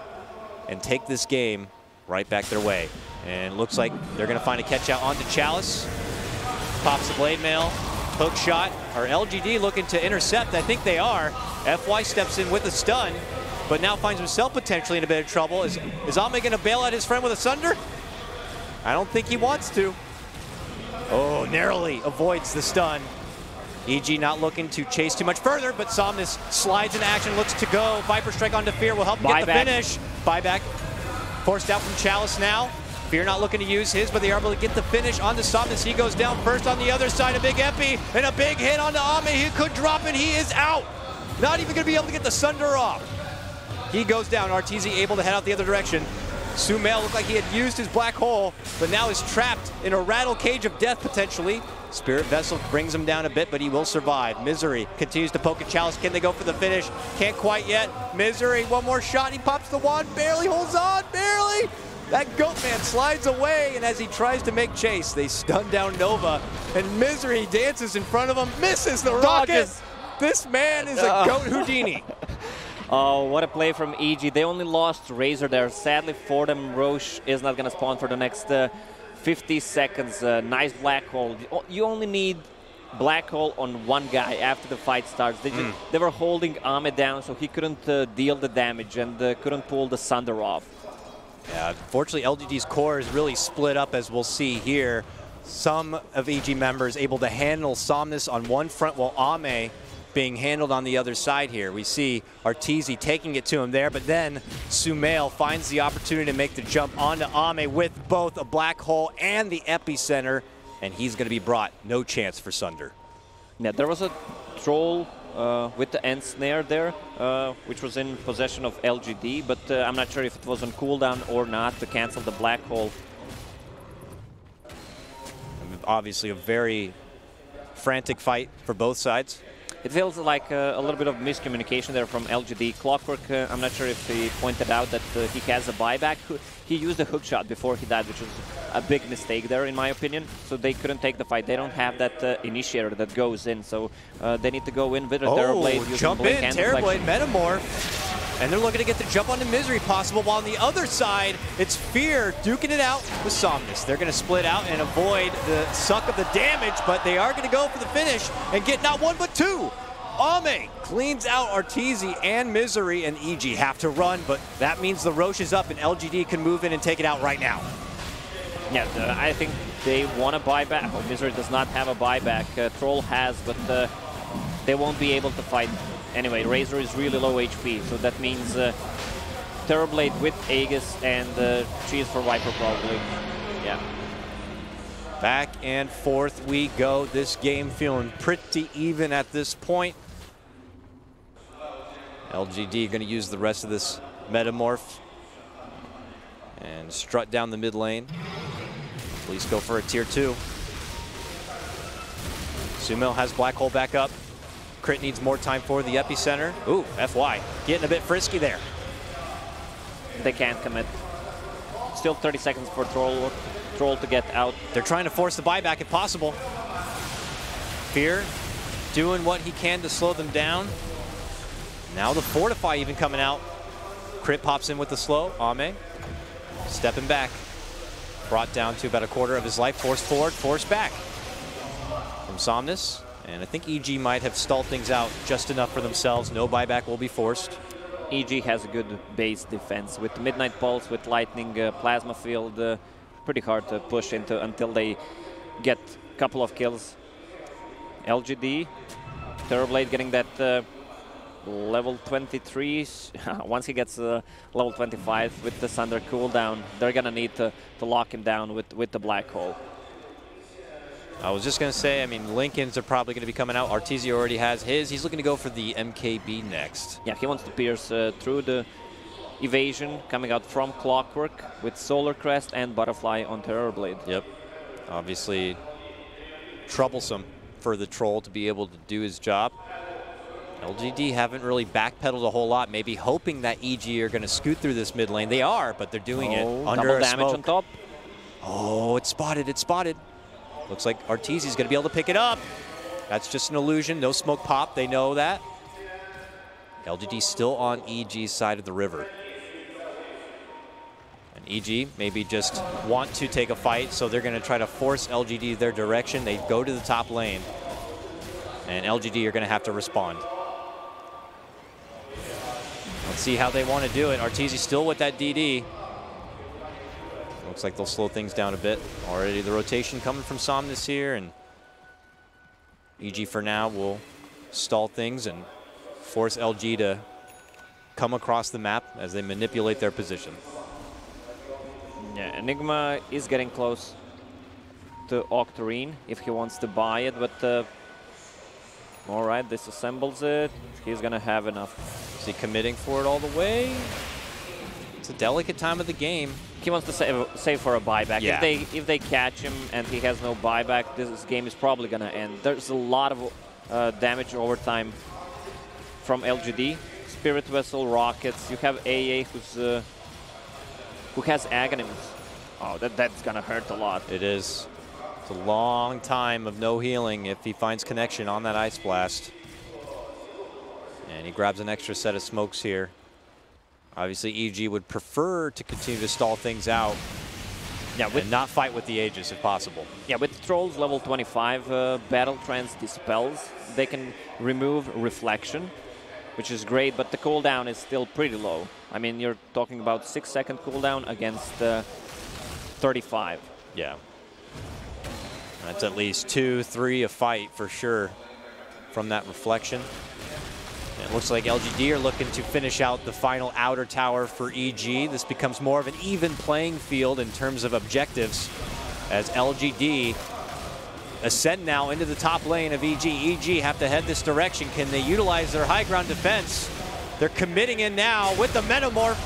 and take this game right back their way. And looks like they're going to find a catch out onto Chalice. Pops the blade mail, hook shot. Are LGD looking to intercept? I think they are. FY steps in with a stun, but now finds himself potentially in a bit of trouble. Is Ame going to bail out his friend with a Sunder? I don't think he wants to. Oh, narrowly avoids the stun. EG not looking to chase too much further, but Somnus slides into action, looks to go. Viper Strike onto Fear will help him get the finish. Buyback forced out from Chalice now. Fear not looking to use his, but they are able to get the finish onto Somnus. He goes down first on the other side. A big epi and a big hit onto Ame. He could drop it. He is out. Not even going to be able to get the Sunder off. He goes down. Arteezy able to head out the other direction. Sumail looked like he had used his black hole, but now is trapped in a rattle cage of death potentially. Spirit Vessel brings him down a bit, but he will survive. Misery continues to poke at Chalice. Can they go for the finish? Can't quite yet. Misery, one more shot. He pops the wand, barely holds on, barely. That goat man slides away, and as he tries to make chase, they stun down Nova, and Misery dances in front of him, misses the rocket. This man is a goat Houdini. Oh, what a play from EG. They only lost Razor there. Sadly for them, Roche is not going to spawn for the next 50 seconds. Nice black hole. You only need black hole on one guy after the fight starts. They were holding Ame down, so he couldn't deal the damage and couldn't pull the Sunder off. Yeah, unfortunately, LGD's core is really split up, as we'll see here. Some of EG members able to handle Somnus on one front, while Ame being handled on the other side here. We see Arteezy taking it to him there, but then Sumail finds the opportunity to make the jump onto Ame with both a black hole and the epicenter, and he's going to be brought. No chance for Sunder. Yeah, there was a troll with the end snare there, which was in possession of LGD, but I'm not sure if it was on cooldown or not to cancel the black hole. Obviously a very frantic fight for both sides. It feels like a little bit of miscommunication there from LGD. Clockwork, I'm not sure if he pointed out that he has a buyback. He used a hook shot before he died, which was a big mistake there, in my opinion. So they couldn't take the fight. They don't have that initiator that goes in, so they need to go in with a Terrorblade. Jump in, Terrorblade, Metamorph. And they're looking to get the jump onto Misery possible, while on the other side, it's Fear duking it out with Somnus. They're going to split out and avoid the suck of the damage, but they are going to go for the finish and get not one but two. Ame cleans out Arteezy and Misery, and EG have to run, but that means the Roche is up and LGD can move in and take it out right now. Yeah, I think they want a buyback. Oh, Misery does not have a buyback. Troll has, but they won't be able to fight. Anyway, Razor is really low HP, so that means Terrorblade with Aegis and Cheese for Viper probably. Yeah. Back and forth we go. This game feeling pretty even at this point. LGD going to use the rest of this Metamorph and strut down the mid lane. At least go for a tier 2. Sumail has Black Hole back up. Crit needs more time for the epicenter. Ooh, FY getting a bit frisky there. They can't commit. Still 30 seconds for Troll to get out. They're trying to force the buyback if possible. Fear doing what he can to slow them down. Now the Fortify even coming out. Crit pops in with the slow. Ame stepping back. Brought down to about a quarter of his life. Forced forward, forced back. From Somnus. And I think EG might have stalled things out just enough for themselves. No buyback will be forced. EG has a good base defense with Midnight Pulse, with Lightning, Plasma Field. Pretty hard to push into until they get a couple of kills. LGD, Terrorblade getting that level 23. Once he gets level 25 with the Sunder cooldown, they're gonna need to lock him down with the Black Hole. I was just going to say, I mean, Lincolns are probably going to be coming out. Arteezy already has his. He's looking to go for the MKB next. Yeah, he wants to pierce through the evasion coming out from Clockwork with Solar Crest and Butterfly on Terrorblade. Yep. Obviously troublesome for the Troll to be able to do his job. LGD haven't really backpedaled a whole lot, maybe hoping that EG are going to scoot through this mid lane. They are, but they're doing it under double damage on top. Oh, it's spotted, it's spotted. Looks like Arteezy's going to be able to pick it up. That's just an illusion. No smoke pop. They know that. LGD still on EG's side of the river. And EG maybe just want to take a fight, so they're going to try to force LGD their direction. They go to the top lane. And LGD are going to have to respond. Let's see how they want to do it. Arteezy still with that DD. Looks like they'll slow things down a bit. Already the rotation coming from Somnus here, and EG for now will stall things and force LG to come across the map as they manipulate their position. Yeah, Enigma is getting close to Octarine if he wants to buy it, but all right, disassembles it. He's gonna have enough. Is he committing for it all the way? It's a delicate time of the game. He wants to save for a buyback. Yeah. If they catch him and he has no buyback, this game is probably gonna end. There's a lot of damage over time from LGD. Spirit Vessel, Rockets. You have AA who has Aghanims. Oh, that's gonna hurt a lot. It is. It's a long time of no healing if he finds connection on that Ice Blast. And he grabs an extra set of smokes here. Obviously, EG would prefer to continue to stall things out. Yeah, and not fight with the Aegis if possible. Yeah, with Trolls level 25, Battle Trance dispels. They can remove Reflection, which is great, but the cooldown is still pretty low. I mean, you're talking about 6-second cooldown against 35. Yeah. That's at least 2-3 a fight for sure from that Reflection. It looks like LGD are looking to finish out the final outer tower for EG. This becomes more of an even playing field in terms of objectives as LGD ascend now into the top lane of EG. EG have to head this direction. Can they utilize their high ground defense? They're committing in now with the Metamorph.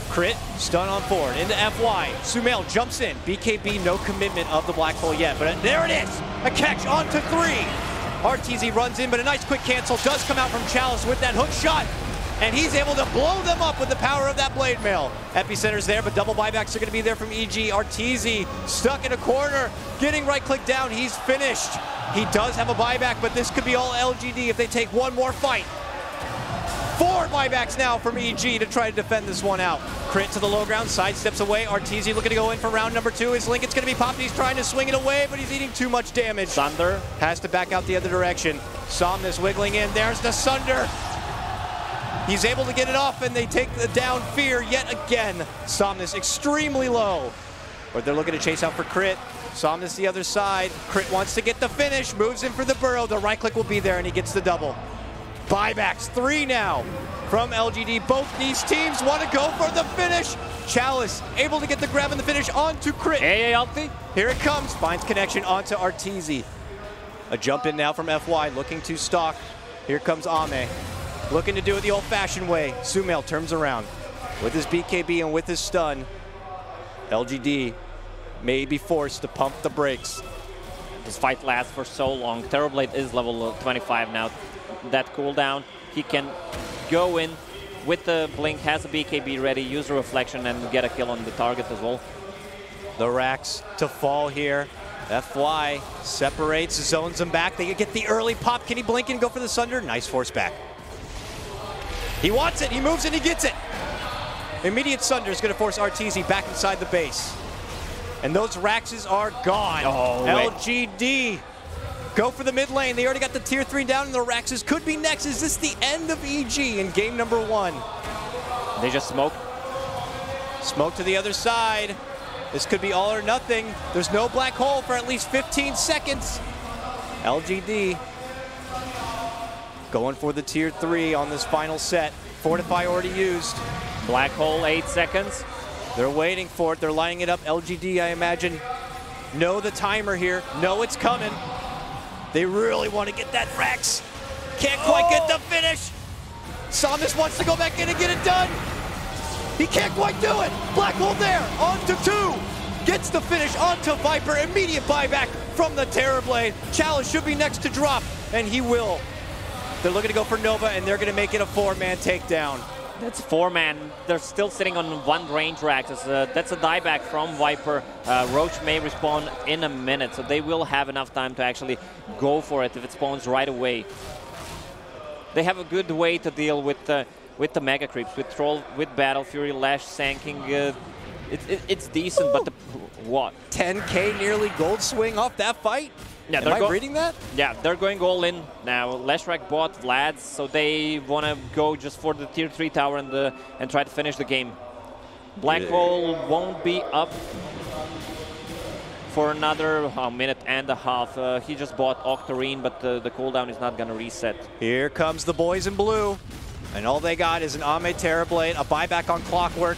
Crit, stun on forward into FY. Sumail jumps in. BKB, no commitment of the Black Hole yet, but there it is. A catch onto 3. Arteezy runs in, but a nice quick cancel does come out from Chalice with that hook shot. And he's able to blow them up with the power of that Blade Mail. Epicenter's there, but double buybacks are going to be there from EG. Arteezy stuck in a corner, getting right-click down. He's finished. He does have a buyback, but this could be all LGD if they take one more fight. 4 buybacks now from EG to try to defend this one out. Crit to the low ground, side steps away. Arteezy looking to go in for round number 2. His Lincoln's going to be popped. He's trying to swing it away, but he's eating too much damage. Sunder has to back out the other direction. Somnus wiggling in. There's the Sunder. He's able to get it off, and they take the down Fear yet again. Somnus extremely low. or they're looking to chase out for Crit. Somnus the other side. Crit wants to get the finish, moves in for the burrow. The right click will be there, and he gets the double. Buybacks, 3 now from LGD. Both these teams want to go for the finish. Chalice able to get the grab and the finish onto Crit. Hey, Alti. Here it comes, finds connection onto Arteezy. A jump in now from FY, looking to stalk. Here comes Ame, looking to do it the old-fashioned way. Sumail turns around with his BKB and with his stun. LGD may be forced to pump the brakes. This fight lasts for so long. Terrorblade is level 25 now. That cooldown, he can go in with the blink, has a BKB ready, use a reflection, and get a kill on the target as well. The racks to fall here. FY separates, zones them back. They get the early pop. Can he blink and go for the Sunder? Nice force back. He wants it, he moves and he gets it. Immediate Sunder is going to force Arteezy back inside the base. And those Raxes are gone. Oh, LGD go for the mid lane. They already got the tier 3 down, and the Raxes could be next. Is this the end of EG in game number 1? They just smoke. Smoke to the other side. This could be all or nothing. There's no black hole for at least 15 seconds. LGD going for the tier 3 on this final set. Fortify already used. Black hole, 8 seconds. They're waiting for it. They're lining it up. LGD, I imagine, know the timer here. Know it's coming. They really want to get that Rex. Can't quite get the finish. Somnus wants to go back in and get it done. He can't quite do it. Black hole there. On to 2. Gets the finish onto Viper. Immediate buyback from the Terrorblade. Chalice should be next to drop, and he will. They're looking to go for Nova, and they're going to make it a 4-man takedown. That's 4-man. They're still sitting on 1 range rack. That's a dieback from Viper. Roach may respawn in a minute, so they will have enough time to actually go for it if it spawns right away. They have a good way to deal with the mega creeps, with Troll, with Battle Fury, Lash, Sanking. It's decent, but what? 10K nearly gold swing off that fight? Yeah, Am I reading that? Yeah, they're going all in now. Leshrac bought Vlad's, so they want to go just for the tier 3 tower and try to finish the game. Black Hole won't be up for another minute and a half. He just bought Octarine, but the cooldown is not going to reset. Here comes the boys in blue, and all they got is an Ame Terrorblade, a buyback on Clockwork.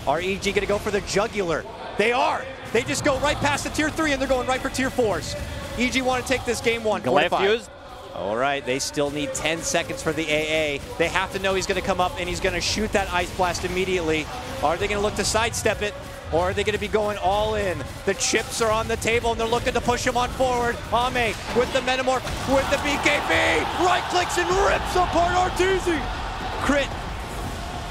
Are EG going to go for the jugular? They are! They just go right past the tier 3 and they're going right for tier 4s. EG want to take this game 1. Glyph. All right, they still need 10 seconds for the AA. They have to know he's going to come up and he's going to shoot that Ice Blast immediately. Are they going to look to sidestep it? Or are they going to be going all in? The chips are on the table and they're looking to push him on forward. Ame with the Metamorph, with the BKB. Right clicks and rips apart Arteezy. Crit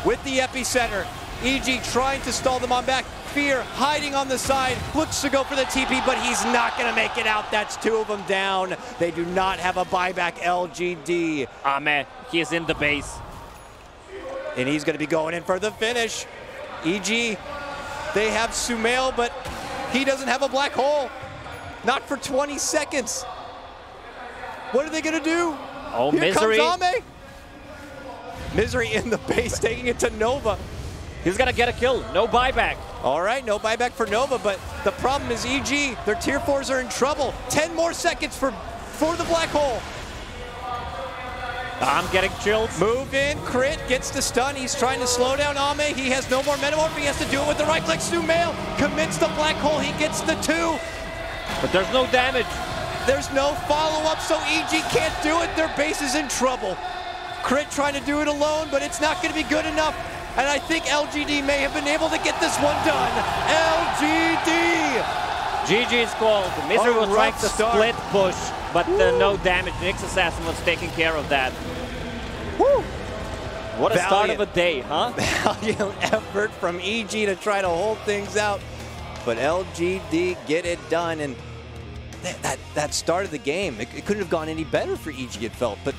with the epicenter. EG trying to stall them on back. Fear hiding on the side, looks to go for the TP, but he's not going to make it out. That's 2 of them down. They do not have a buyback. LGD. Man, he is in the base. And he's going to be going in for the finish. EG, they have Sumail, but he doesn't have a black hole. Not for 20 seconds. What are they going to do? Oh, Here Misery. comes Ame. Misery in the base, taking it to Nova. He's going to get a kill. No buyback. All right, no buyback for Nova, but the problem is EG, their tier 4s are in trouble. 10 more seconds for the black hole. I'm getting chills. Move in, Crit gets the stun. He's trying to slow down Ame. He has no more Metamorph. He has to do it with the right click. Sumail commits the black hole. He gets the 2. But there's no damage. There's no follow-up, so EG can't do it. Their base is in trouble. Crit trying to do it alone, but it's not going to be good enough. And I think LGD may have been able to get this one done. LGD! GG's called. Misery was trying to split push, but no damage. Nyx Assassin was taking care of that. Woo! What a start of a day, huh? Valiant effort from EG to try to hold things out. But LGD get it done. And that start of the game, it couldn't have gone any better for EG, it felt. But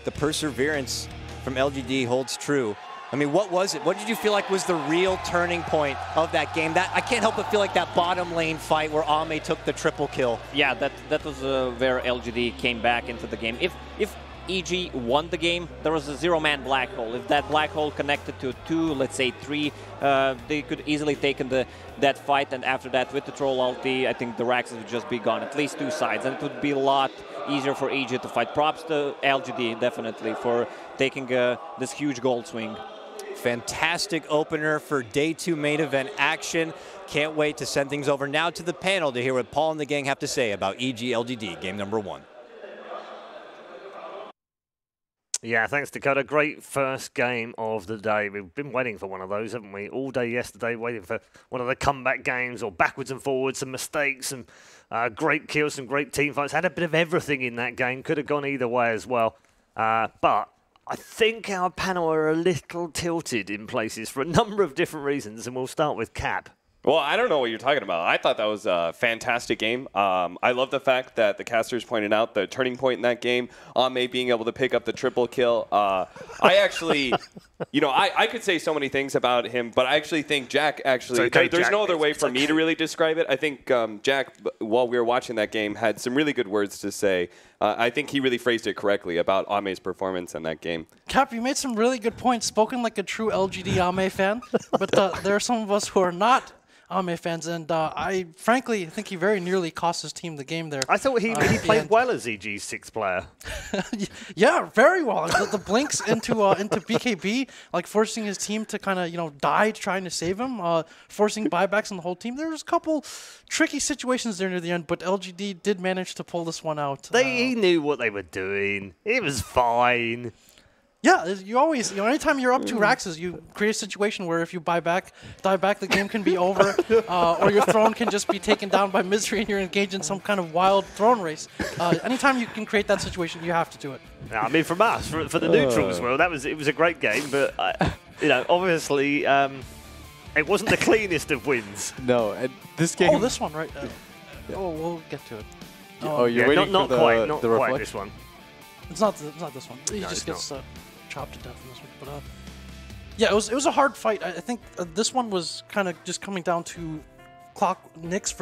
the perseverance from LGD holds true. I mean, what was it? What did you feel like was the real turning point of that game? I can't help but feel like that bottom lane fight where Ame took the triple kill. Yeah, that was where LGD came back into the game. If EG won the game, there was a 0-man black hole. If that black hole connected to 2, let's say 3, they could easily taken that fight, and after that, with the troll ulti, I think the Raxes would just be gone, at least 2 sides, and it would be a lot easier for EG to fight. Props to LGD, definitely, for taking this huge gold swing. Fantastic opener for day 2 main event action. Can't wait to send things over now to the panel to hear what Paul and the gang have to say about EG LGD game number 1. Yeah, thanks, Dakota. Great first game of the day. We've been waiting for one of those, haven't we? All day yesterday, waiting for one of the comeback games, or backwards and forwards, some mistakes, some great kills, some great team fights. Had a bit of everything in that game. Could have gone either way as well. But I think our panel are a little tilted in places for a number of different reasons, and we'll start with Cap. Well, I don't know what you're talking about. I thought that was a fantastic game. I love the fact that the casters pointed out the turning point in that game, Ame being able to pick up the triple kill. I actually, I could say so many things about him, but I actually think Jack actually, there's Jack, no other way for me to really describe it. I think Jack, while we were watching that game, had some really good words to say. I think he really phrased it correctly about Ame's performance in that game. Cap, you made some really good points, spoken like a true LGD Ame fan, but there are some of us who are not Ame fans, and I frankly think he very nearly cost his team the game there. I thought he played well as EG's 6th player. Yeah, very well. The blinks into BKB, like forcing his team to kind of die trying to save him, forcing buybacks on the whole team. There was a couple tricky situations there near the end, but LGD did manage to pull this one out. He knew what they were doing. It was fine. Yeah, you always, anytime you're up 2 Raxes, you create a situation where if you die back, the game can be over, or your throne can just be taken down by Misery and you're engaged in some kind of wild throne race. Anytime you can create that situation, you have to do it. I mean, from us, for the neutrals, well, it was a great game, but obviously, it wasn't the cleanest of wins. No, and this game. Oh, this one, right? Oh, we'll get to it. You're waiting not for quite, the not quite reflect? this one. It's not this one. He No, just it's gets chopped to death in this one. But yeah, it was a hard fight. I think this one was kind of just coming down to Nyx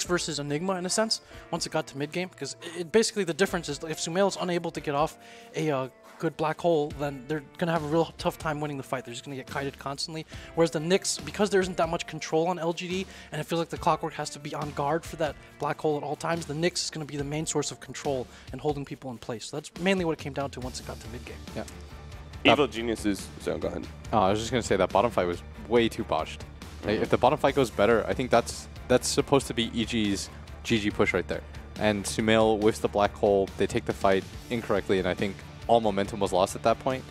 versus Enigma in a sense. Once it got to mid game, because basically the difference is if Sumail is unable to get off a good black hole, then they're gonna have a real tough time winning the fight. They're just gonna get kited constantly. Whereas the Nyx, because there isn't that much control on LGD, and it feels like the Clockwork has to be on guard for that black hole at all times, the Nyx is gonna be the main source of control and holding people in place. So that's mainly what it came down to once it got to mid game. Yeah. Evil Geniuses. So go ahead. I was just gonna say that bottom fight was way too botched. Like, if the bottom fight goes better, I think that's supposed to be EG's GG push right there. And Sumail whiffs the black hole. They take the fight incorrectly, and I think all momentum was lost at that point.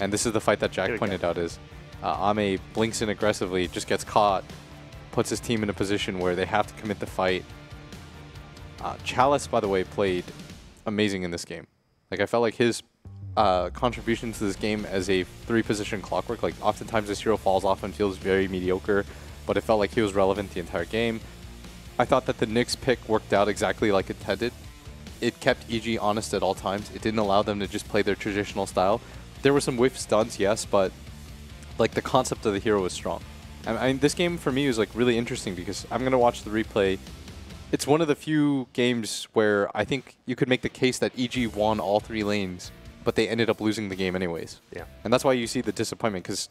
And this is the fight that Jack pointed out is Ame blinks in aggressively, just gets caught, puts his team in a position where they have to commit the fight. Chalice, by the way, played amazing in this game. Like, I felt like his contribution to this game as a 3-position Clockwork, like oftentimes this hero falls off and feels very mediocre, but it felt like he was relevant the entire game. I thought that the Nyx pick worked out exactly like intended. It kept EG honest at all times. It didn't allow them to just play their traditional style. There were some whiff stuns, yes, but like the concept of the hero was strong. I mean, this game for me was like really interesting because I'm going to watch the replay. It's one of the few games where I think you could make the case that EG won all 3 lanes, but they ended up losing the game anyways. Yeah. And that's why you see the disappointment, because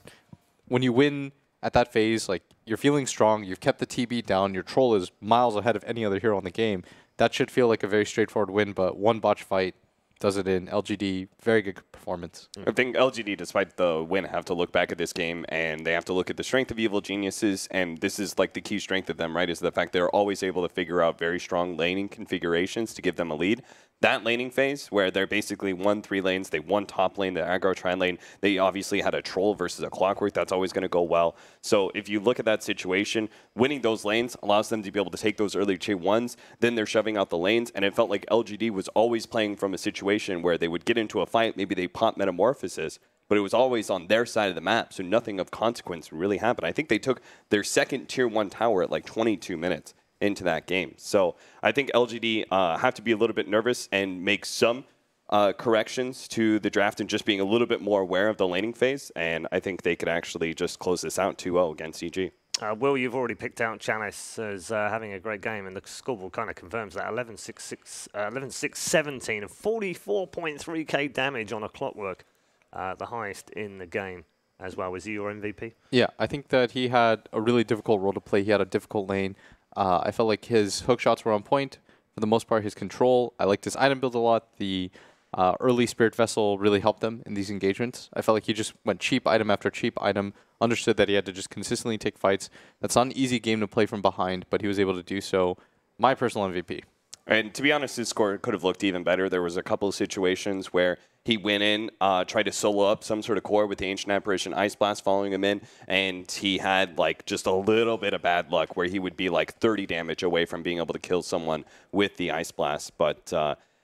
when you win at that phase, like, you're feeling strong, you've kept the TB down, your troll is miles ahead of any other hero in the game. That should feel like a very straightforward win, but one botch fight does it in. LGD, very good performance. I think LGD, despite the win, have to look back at this game, and they have to look at the strength of Evil Geniuses, and this is like the key strength of them, right, is the fact they're always able to figure out very strong laning configurations to give them a lead. That laning phase, where they're basically won 3 lanes, they won top lane, the aggro trine lane, they obviously had a troll versus a Clockwork, that's always going to go well. So if you look at that situation, winning those lanes allows them to be able to take those early tier 1s, then they're shoving out the lanes, and it felt like LGD was always playing from a situation where they would get into a fight, maybe they pop Metamorphosis, but it was always on their side of the map, so nothing of consequence really happened. I think they took their second tier 1 tower at like 22 minutes into that game. So I think LGD have to be a little bit nervous and make some corrections to the draft and just being a little bit more aware of the laning phase. And I think they could actually just close this out 2-0 against EG. Will, you've already picked out Chalice as having a great game, and the scoreboard kind of confirms that. 11-6-17, 44.3k damage on a Clockwork, the highest in the game as well. Was he your MVP? Yeah, I think that he had a really difficult role to play. He had a difficult lane. I felt like his hook shots were on point. For the most part, his control. I liked his item build a lot. The early Spirit Vessel really helped them in these engagements. I felt like he just went cheap item after cheap item, understood that he had to just consistently take fights. That's not an easy game to play from behind, but he was able to do so. My personal MVP. And to be honest, his score could have looked even better. There was a couple of situations where he went in, tried to solo up some sort of core with the Ancient Apparition Ice Blast following him in, and he had like just a little bit of bad luck where he would be like 30 damage away from being able to kill someone with the Ice Blast, but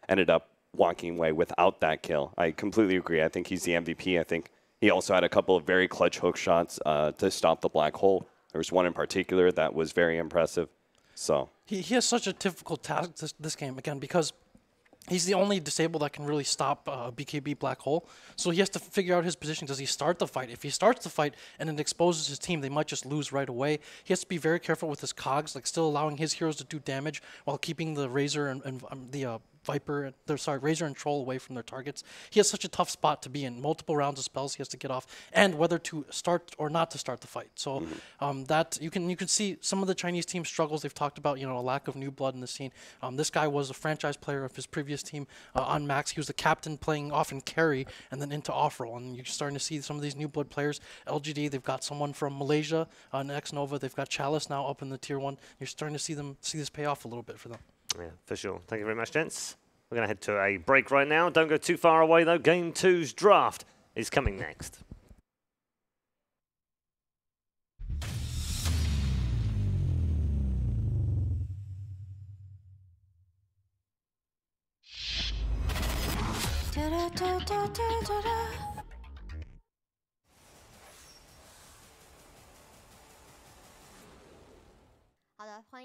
ended up walking away without that kill. I completely agree. I think he's the MVP. I think he also had a couple of very clutch hook shots to stop the black hole. There was one in particular that was very impressive. So he has such a difficult task this game, again, because he's the only disabled that can really stop BKB black hole. So he has to figure out his position. Does he start the fight? If he starts the fight and it exposes his team, they might just lose right away. He has to be very careful with his cogs, like still allowing his heroes to do damage while keeping the Razor and the Viper, Razor and Troll away from their targets. He has such a tough spot to be in. Multiple rounds of spells he has to get off, and whether to start or not to start the fight. So that you can see some of the Chinese team struggles. They've talked about, a lack of new blood in the scene. This guy was a franchise player of his previous team on Max. He was the captain, playing often carry and then into off roll. And you're starting to see some of these new blood players. LGD, they've got someone from Malaysia, Next Nova. They've got Chalice now up in the tier 1. You're starting to see this pay off a little bit for them. Yeah, for sure. Thank you very much, gents. We're going to head to a break right now. Don't go too far away, though. Game 2's draft is coming next. Da da da da da da da.